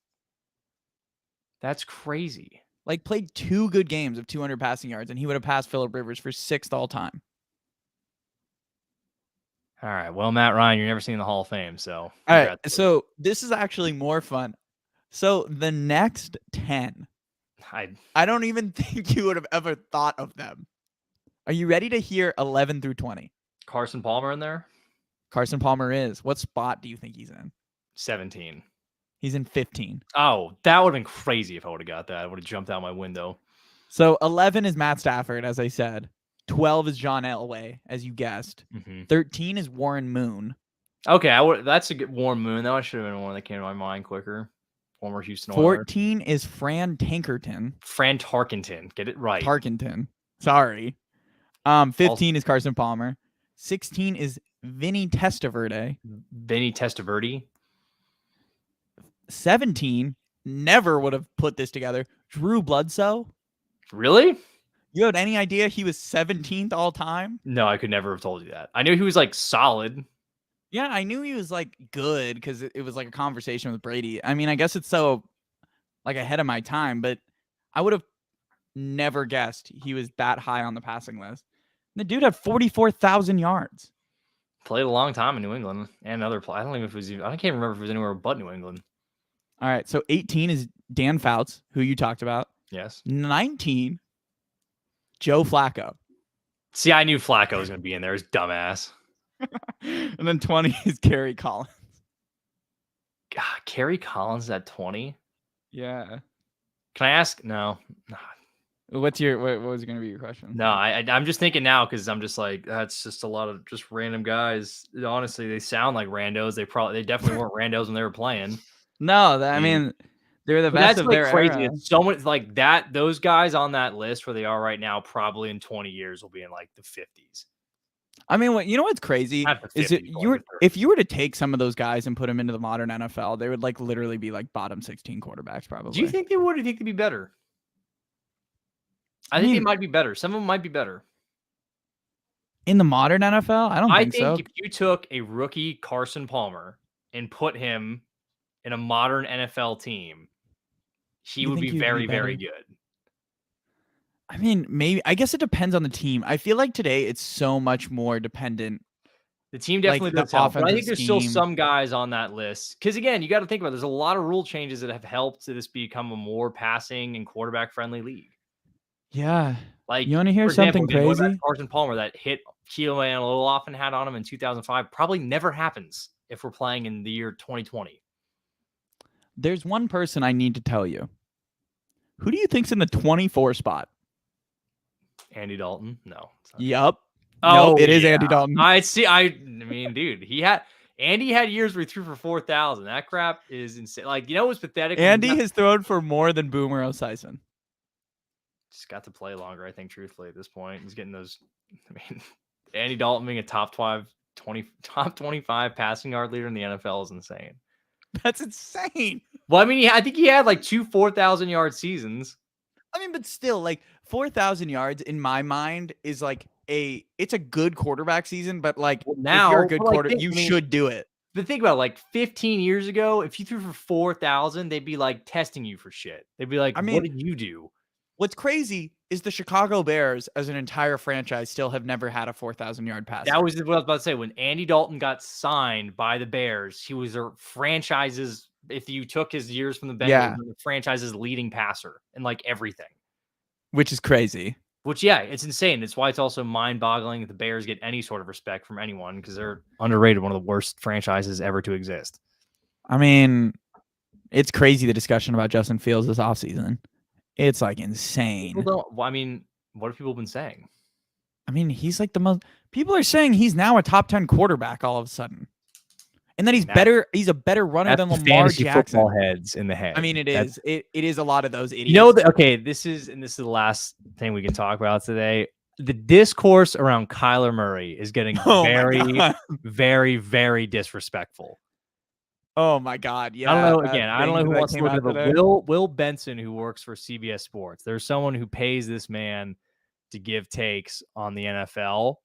Speaker 1: That's crazy.
Speaker 7: Like, played 2 good games of 200 passing yards, and he would have passed Phillip Rivers for 6th all time.
Speaker 1: All right, well, Matt Ryan, you're never seen the Hall of Fame, so.
Speaker 7: All right,
Speaker 1: congrats to you.
Speaker 7: so this is actually more fun. So the next 10, I don't even think you would have ever thought of them. Are you ready to hear 11 through 20?
Speaker 1: Carson Palmer in there.
Speaker 7: Carson Palmer is. What spot do you think he's in?
Speaker 1: 17.
Speaker 7: He's in 15.
Speaker 1: Oh, that would have been crazy if I would have got that. I would have jumped out my window.
Speaker 7: So 11 is Matt Stafford, as I said. 12 is John Elway, as you guessed. 13 is Warren Moon.
Speaker 1: Okay, that's a good Warren Moon. That should have been one that came to my mind quicker. Former Houston Oilers.
Speaker 7: 14 is Fran Tankerton.
Speaker 1: Fran Tarkenton. Get it right.
Speaker 7: Tarkenton. Sorry. 15 is Carson Palmer. 16 is Vinny Testaverde.
Speaker 1: Vinny Testaverde.
Speaker 7: 17, never would have put this together. Drew Bledsoe.
Speaker 1: Really?
Speaker 7: You had any idea he was 17th all time?
Speaker 1: No, I could never have told you that. I knew he was like solid.
Speaker 7: Yeah, I knew he was like good because it was like a conversation with Brady. I mean, I guess it's so like ahead of my time, but I would have never guessed he was that high on the passing list. The dude had 44,000 yards.
Speaker 1: Played a long time in New England and other play. I don't even know if it was. I can't remember if it was anywhere but New England.
Speaker 7: All right, so 18 is Dan Fouts, who you talked about.
Speaker 1: Yes.
Speaker 7: 19, Joe Flacco.
Speaker 1: See, I knew Flacco was going to be in there. His dumbass.
Speaker 7: And then 20 is Kerry Collins.
Speaker 1: God, Kerry Collins at 20.
Speaker 7: Yeah.
Speaker 1: Can I ask? No.
Speaker 7: What was going to be your question?
Speaker 1: No, I'm just thinking now because I'm just like, that's just a lot of just random guys. Honestly, they sound like randos. They definitely weren't randos when they were playing.
Speaker 7: No, I mean, they're the best of their
Speaker 1: crazy.
Speaker 7: era.
Speaker 1: It's so much like that. Those guys on that list where they are right now, probably in 20 years will be in like the 50s.
Speaker 7: I mean, you know what's crazy is if you were to take some of those guys and put them into the modern NFL, they would like literally be like bottom 16 quarterbacks probably.
Speaker 1: Do you think they would? Or do you think they'd be better? I think they might be better. Some of them might be better.
Speaker 7: In the modern NFL? I think so.
Speaker 1: If you took a rookie Carson Palmer and put him in a modern NFL team, he would be very, very good.
Speaker 7: I mean, maybe. I guess it depends on the team. I feel like today it's so much more dependent.
Speaker 1: The team definitely does help, but I think there's still some guys on that list. Because again, you got to think about it. There's a lot of rule changes that have helped this become a more passing and quarterback-friendly league.
Speaker 7: Yeah.
Speaker 1: Like,
Speaker 7: you want to hear something crazy?
Speaker 1: Carson Palmer that hit Kilo Olaf and had on him in 2005 probably never happens if we're playing in the year 2020.
Speaker 7: There's one person I need to tell you. Who do you think's in the 24 spot?
Speaker 1: Andy Dalton? No.
Speaker 7: Yep.
Speaker 1: Oh,
Speaker 7: nope, it is Andy Dalton.
Speaker 1: I mean, dude, Andy had years where he threw for 4,000. That crap is insane. Like, you know what's pathetic?
Speaker 7: Andy has thrown for more than Boomer Esiason.
Speaker 1: Just got to play longer, I think, truthfully, at this point. He's getting those. I mean, Andy Dalton being a top 25 passing yard leader in the NFL is insane.
Speaker 7: That's insane.
Speaker 1: Well, I mean, I think he had like 2 4,000-yard seasons.
Speaker 7: I mean, but still, like 4,000 yards in my mind is like it's a good quarterback season, but like now if you're a good quarterback, you should do it.
Speaker 1: But think about it, like 15 years ago, if you threw for 4,000, they'd be like testing you for shit. They'd be like, what did you do?
Speaker 7: What's crazy is the Chicago Bears as an entire franchise still have never had a 4,000-yard pass.
Speaker 1: That was what I was about to say. When Andy Dalton got signed by the Bears, he was their franchise's, if you took his years from the Bengals, the franchise's leading passer in like everything.
Speaker 7: Which is crazy.
Speaker 1: Which, yeah, it's insane. It's why it's also mind-boggling that the Bears get any sort of respect from anyone because they're underrated, one of the worst franchises ever to exist.
Speaker 7: I mean, it's crazy the discussion about Justin Fields this offseason. It's like insane.
Speaker 1: I mean, what have people been saying?
Speaker 7: I mean, he's like the most. People are saying he's now a top 10 quarterback all of a sudden, and that he's better. He's a better runner than Lamar Jackson.
Speaker 1: Football heads in the head.
Speaker 7: I mean, it is a lot of those idiots.
Speaker 1: You know, okay, this is the last thing we can talk about today. The discourse around Kyler Murray is getting very, very, very disrespectful.
Speaker 7: Oh my God! Yeah,
Speaker 1: I don't know who wants to look at it. Will Benson, who works for CBS Sports. There's someone who pays this man to give takes on the NFL.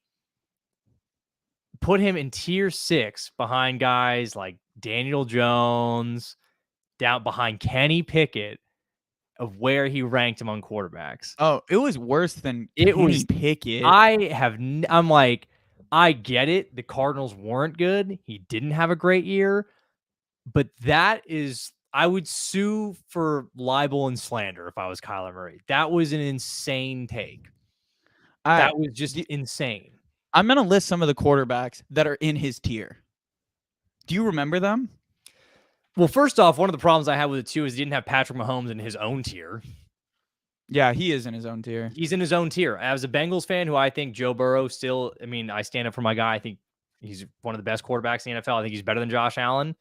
Speaker 1: Put him in tier 6 behind guys like Daniel Jones, down behind Kenny Pickett, of where he ranked among quarterbacks.
Speaker 7: Oh, it was worse than Kenny Pickett.
Speaker 1: I'm like, I get it. The Cardinals weren't good. He didn't have a great year. But I would sue for libel and slander if I was Kyler Murray. That was an insane take. That was just insane.
Speaker 7: I'm going to list some of the quarterbacks that are in his tier. Do you remember them?
Speaker 1: Well, first off, one of the problems I had with it too is he didn't have Patrick Mahomes in his own tier.
Speaker 7: Yeah, he is in his own tier.
Speaker 1: He's in his own tier. As a Bengals fan, who I think Joe Burrow still, I mean, I stand up for my guy. I think he's one of the best quarterbacks in the NFL. I think he's better than Josh Allen.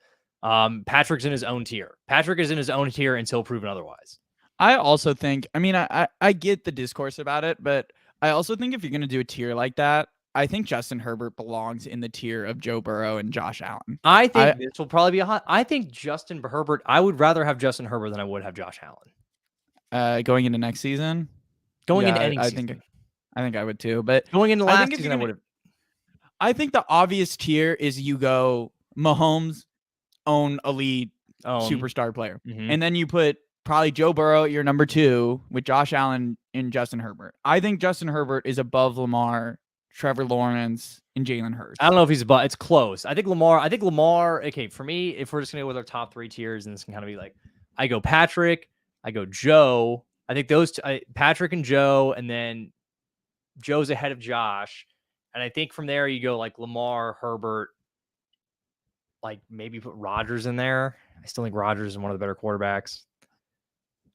Speaker 1: Patrick's in his own tier. Patrick is in his own tier until proven otherwise.
Speaker 7: I also think, I mean, I get the discourse about it, but I also think if you're going to do a tier like that, I think Justin Herbert belongs in the tier of Joe Burrow and Josh Allen.
Speaker 1: I think this will probably be I think Justin Herbert, I would rather have Justin Herbert than I would have Josh Allen.
Speaker 7: Going into next season?
Speaker 1: Into any season.
Speaker 7: I think I would too, but
Speaker 1: going into last season, I would have.
Speaker 7: I think the obvious tier is you go Mahomes, own elite superstar player.
Speaker 1: Mm-hmm.
Speaker 7: And then you put probably Joe Burrow at your number 2 with Josh Allen and Justin Herbert. I think Justin Herbert is above Lamar, Trevor Lawrence, and Jalen Hurts.
Speaker 1: I don't know if he's above. It's close. I think Lamar. Okay, for me, if we're just gonna go with our top 3 tiers, and this can kind of be like, I go Patrick, I go Joe. I think those Patrick and Joe, and then Joe's ahead of Josh, and I think from there you go like Lamar, Herbert, like maybe put Rodgers in there. I still think Rodgers is one of the better quarterbacks.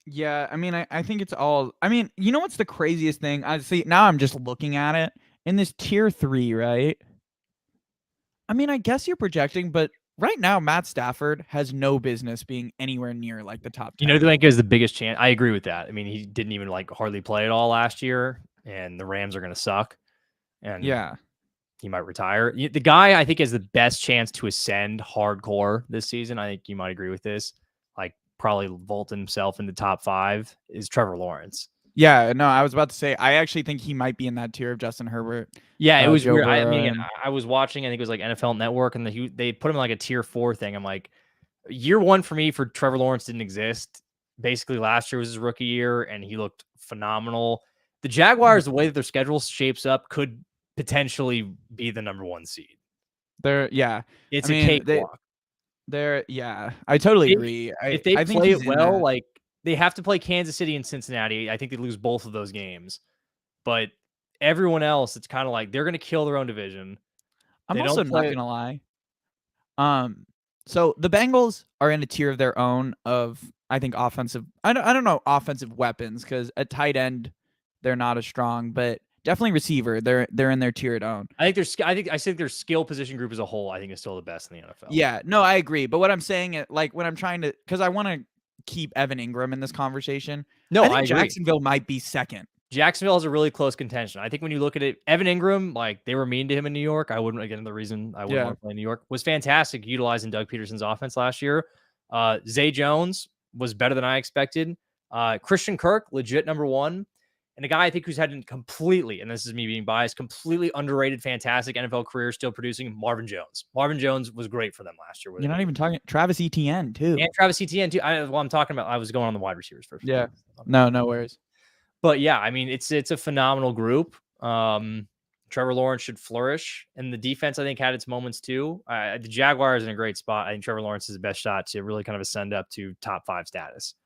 Speaker 7: Yeah, I mean, I think it's all. I mean, you know what's the craziest thing? I see now. I'm just looking at it in this tier 3, right? I mean, I guess you're projecting, but right now Matt Stafford has no business being anywhere near like the top 10.
Speaker 1: You know, who I think has the biggest chance. I agree with that. I mean, he didn't even like hardly play at all last year, and the Rams are going to suck. And
Speaker 7: yeah,
Speaker 1: he might retire. The guy I think has the best chance to ascend hardcore this season, I think you might agree with this, like probably vault himself into top 5, is Trevor Lawrence.
Speaker 7: Yeah, no, I was about to say, I actually think he might be in that tier of Justin Herbert.
Speaker 1: Yeah, it was
Speaker 7: Joe
Speaker 1: weird. I
Speaker 7: Burrow
Speaker 1: mean,
Speaker 7: and-
Speaker 1: I was watching, I think it was like NFL Network, and they put him in like a tier 4 thing. I'm like, year 1 for me for Trevor Lawrence didn't exist. Basically, last year was his rookie year, and he looked phenomenal. The Jaguars, the way that their schedule shapes up, could potentially be the number 1 seed.
Speaker 7: Yeah,
Speaker 1: It's
Speaker 7: I
Speaker 1: a
Speaker 7: mean,
Speaker 1: cakewalk.
Speaker 7: Yeah, I totally agree.
Speaker 1: If they
Speaker 7: I think
Speaker 1: play
Speaker 7: he's
Speaker 1: it
Speaker 7: in
Speaker 1: well,
Speaker 7: that.
Speaker 1: like they have to play Kansas City and Cincinnati. I think they lose both of those games. But everyone else, it's kind of like they're going to kill their own division.
Speaker 7: I'm
Speaker 1: they
Speaker 7: also
Speaker 1: don't
Speaker 7: not
Speaker 1: play-
Speaker 7: gonna lie. So the Bengals are in a tier of their own of, I think, offensive. I don't know offensive weapons, because at tight end they're not as strong, but definitely receiver. They're in their tiered own.
Speaker 1: I think their skill position group as a whole, I think, is still the best in the NFL.
Speaker 7: Yeah, no, I agree. But what I'm saying, like when I'm trying to, because I want to keep Evan Ingram in this conversation.
Speaker 1: No,
Speaker 7: I think
Speaker 1: I agree.
Speaker 7: Jacksonville might be second.
Speaker 1: Jacksonville has a really close contention. I think when you look at it, Evan Ingram, like they were mean to him in New York. I wouldn't, again, the reason I wouldn't want to play in New York, was fantastic utilizing Doug Peterson's offense last year. Zay Jones was better than I expected. Christian Kirk, legit number 1. And a guy I think who's had completely, and this is me being biased, completely underrated, fantastic NFL career, still producing, Marvin Jones. Marvin Jones was great for them last year.
Speaker 7: You're not even talking Travis Etienne too.
Speaker 1: And Travis Etienne too. I'm talking about, I was going on the wide receivers first.
Speaker 7: Yeah. No worries.
Speaker 1: But yeah, I mean, it's a phenomenal group. Trevor Lawrence should flourish, and the defense I think had its moments too. The Jaguars in a great spot. I think Trevor Lawrence is the best shot to really kind of ascend up to top 5 status.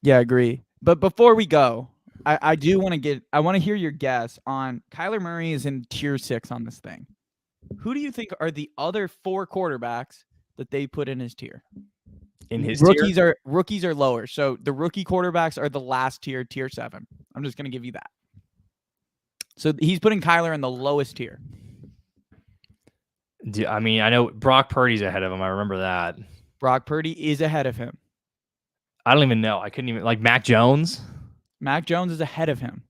Speaker 7: Yeah, I agree. But before we go, I do want to hear your guess on Kyler Murray is in tier 6 on this thing. Who do you think are the other 4 quarterbacks that they put in his tier?
Speaker 1: In his
Speaker 7: Rookies are lower. So the rookie quarterbacks are the last tier, tier 7. I'm just going to give you that. So he's putting Kyler in the lowest tier.
Speaker 1: I mean, I know Brock Purdy's ahead of him. I remember that.
Speaker 7: Brock Purdy is ahead of him.
Speaker 1: I don't even know. I couldn't even, like, Mac Jones.
Speaker 7: Mac Jones is ahead of him.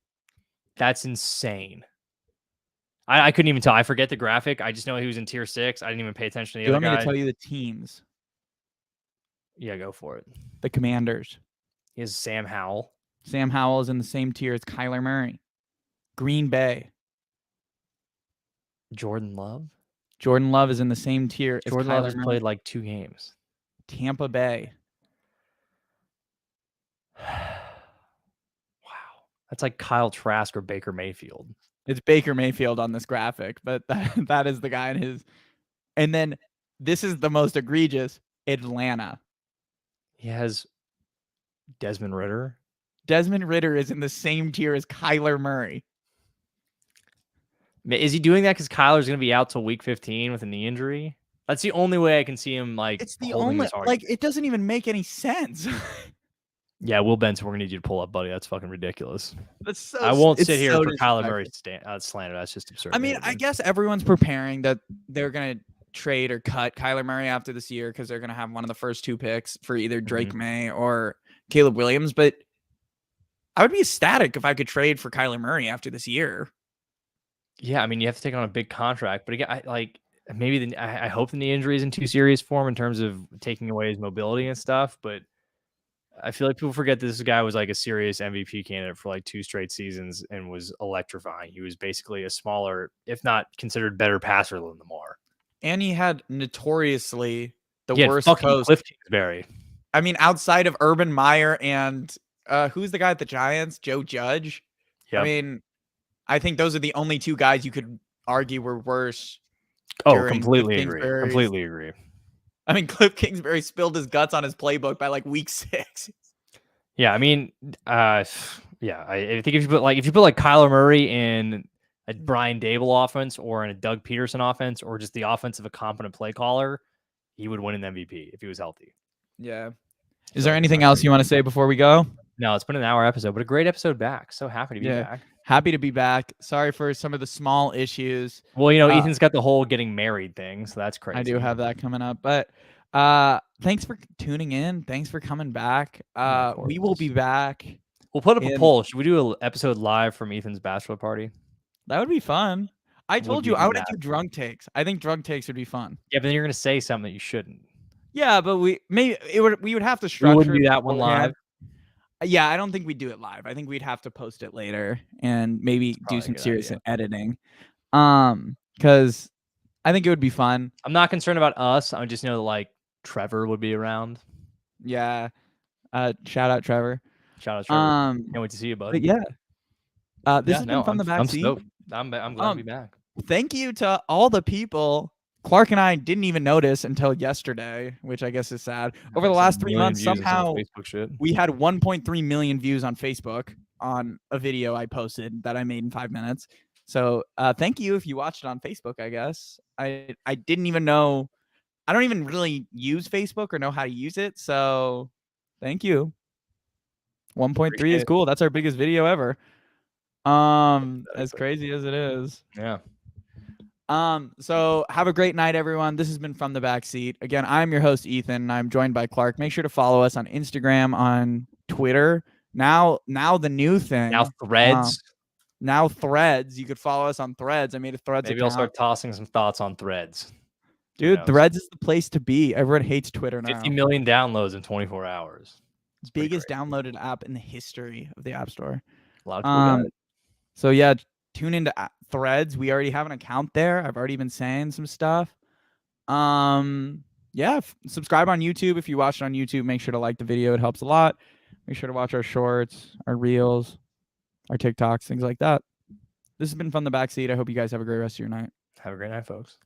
Speaker 1: That's insane. I couldn't even tell. I forget the graphic. I just know he was in tier 6. I didn't even pay attention to
Speaker 7: Do
Speaker 1: the
Speaker 7: you
Speaker 1: other
Speaker 7: want me
Speaker 1: guy.
Speaker 7: to tell you the teams?
Speaker 1: Yeah, go for it.
Speaker 7: The Commanders.
Speaker 1: He has Sam Howell.
Speaker 7: Sam Howell is in the same tier as Kyler Murray. Green Bay.
Speaker 1: Jordan Love.
Speaker 7: Jordan Love is in the same tier as
Speaker 1: Jordan Love
Speaker 7: Kyler
Speaker 1: has
Speaker 7: Murray.
Speaker 1: played like 2 games.
Speaker 7: Tampa Bay.
Speaker 1: Wow. That's like Kyle Trask or Baker Mayfield.
Speaker 7: It's Baker Mayfield on this graphic, but that is the guy in his. And then this is the most egregious, Atlanta.
Speaker 1: He has Desmond Ridder.
Speaker 7: Desmond Ridder is in the same tier as Kyler Murray.
Speaker 1: Is he doing that because Kyler's going to be out till week 15 with a knee injury? That's the only way I can see him, like,
Speaker 7: It's the
Speaker 1: holding
Speaker 7: only,
Speaker 1: this argument.
Speaker 7: like, it doesn't even make any sense.
Speaker 1: Yeah, Will Benson, we're going to need you to pull up, buddy. That's fucking ridiculous.
Speaker 7: That's so.
Speaker 1: I won't
Speaker 7: it's
Speaker 1: sit here
Speaker 7: so
Speaker 1: for Kyler
Speaker 7: disrespectful.
Speaker 1: Murray slander. That's just absurd.
Speaker 7: I mean, I guess everyone's preparing that they're going to trade or cut Kyler Murray after this year because they're going to have one of the first 2 picks for either Drake May or Caleb Williams. But I would be ecstatic if I could trade for Kyler Murray after this year.
Speaker 1: Yeah, I mean, you have to take on a big contract. But again, I hope the knee injury isn't too serious for him in terms of taking away his mobility and stuff. But I feel like people forget this guy was like a serious MVP candidate for like 2 straight seasons and was electrifying. He was basically a smaller, if not considered better passer than Lamar.
Speaker 7: And he had notoriously the
Speaker 1: He had
Speaker 7: worst
Speaker 1: fucking
Speaker 7: coast.
Speaker 1: Cliff Kingsbury.
Speaker 7: I mean, outside of Urban Meyer and who's the guy at the Giants? Joe Judge.
Speaker 1: Yep.
Speaker 7: I mean, I think those are the only two guys you could argue were worse.
Speaker 1: Oh,
Speaker 7: during
Speaker 1: completely
Speaker 7: Cliff
Speaker 1: agree.
Speaker 7: Kingsbury's-
Speaker 1: Completely agree.
Speaker 7: I mean, Cliff Kingsbury spilled his guts on his playbook by like week 6.
Speaker 1: Yeah, I mean, I think if you put like Kyler Murray in a Brian Dable offense or in a Doug Peterson offense or just the offense of a competent play caller, he would win an MVP if he was healthy.
Speaker 7: Yeah.
Speaker 1: So
Speaker 7: Is there
Speaker 1: it's
Speaker 7: anything
Speaker 1: not
Speaker 7: else
Speaker 1: great.
Speaker 7: you want to say before we go?
Speaker 1: No, it's been an hour episode, but a great episode back. So happy to be
Speaker 7: Yeah.
Speaker 1: back.
Speaker 7: Happy to be back. Sorry for some of the small issues.
Speaker 1: Well, you know,
Speaker 7: Uh,
Speaker 1: Ethan's got the whole getting married thing, so that's crazy.
Speaker 7: I do have that coming up, but thanks for tuning in. Thanks for coming back.
Speaker 1: of
Speaker 7: We will be
Speaker 1: course.
Speaker 7: back.
Speaker 1: We'll put up a
Speaker 7: in-
Speaker 1: poll. Should we do an episode live from Ethan's bachelor party?
Speaker 7: That would be fun. I
Speaker 1: Would
Speaker 7: told
Speaker 1: we
Speaker 7: you
Speaker 1: do
Speaker 7: I want
Speaker 1: that?
Speaker 7: to do drunk takes. I think drunk takes would be fun.
Speaker 1: Yeah, but then you're gonna say something that you shouldn't.
Speaker 7: Yeah, but we would have to
Speaker 1: We
Speaker 7: structure.
Speaker 1: wouldn't do
Speaker 7: it
Speaker 1: that one
Speaker 7: beforehand.
Speaker 1: live.
Speaker 7: Yeah, I don't think we'd do it live. I think we'd have to post it later and maybe do
Speaker 1: probably a
Speaker 7: some
Speaker 1: good
Speaker 7: serious
Speaker 1: idea.
Speaker 7: editing. Because I think it would be fun.
Speaker 1: I'm not concerned about us. I just know that like Trevor would be around.
Speaker 7: Yeah. Shout out Trevor.
Speaker 1: Shout out Trevor. Can't wait to see you, bud.
Speaker 7: But yeah. This has been From the
Speaker 1: I'm
Speaker 7: Backseat.
Speaker 1: stoked. I'm glad to be back.
Speaker 7: Thank you to all the people. Clark and I didn't even notice until yesterday, which I guess is sad. Over the
Speaker 1: Some
Speaker 7: last 3
Speaker 1: million
Speaker 7: months,
Speaker 1: views on some
Speaker 7: somehow
Speaker 1: Facebook shit.
Speaker 7: we had 1.3 million views on Facebook on a video I posted that I made in 5 minutes. So thank you if you watched it on Facebook, I guess. I didn't even know. I don't even really use Facebook or know how to use it. So thank you. 1.3
Speaker 1: Appreciate
Speaker 7: is
Speaker 1: it.
Speaker 7: cool. That's our biggest video ever. As crazy as it is.
Speaker 1: Yeah.
Speaker 7: So have a great night, everyone. This has been From the Backseat. Again, I'm your host, Ethan, and I'm joined by Clark. Make sure to follow us on Instagram, on Twitter. Now the new thing.
Speaker 1: Now Threads.
Speaker 7: Now Threads. You could follow us on Threads. I made a Threads
Speaker 1: Maybe I'll
Speaker 7: account.
Speaker 1: start tossing some thoughts on Threads.
Speaker 7: Dude,
Speaker 1: knows?
Speaker 7: Threads is the place to be. Everyone hates Twitter now.
Speaker 1: 50 million downloads in 24 hours. It's pretty
Speaker 7: Biggest
Speaker 1: crazy.
Speaker 7: downloaded app in the history of the App Store.
Speaker 1: A lot of people got it.
Speaker 7: So yeah, tune into Threads. We already have an account there. I've already been saying some stuff. Yeah, subscribe on YouTube. If you watch it on YouTube, make sure to like the video. It helps a lot. Make sure to watch our shorts, our reels, our TikToks, things like that. This has been From the Backseat. I hope you guys have a great rest of your night.
Speaker 1: Have a great night, folks.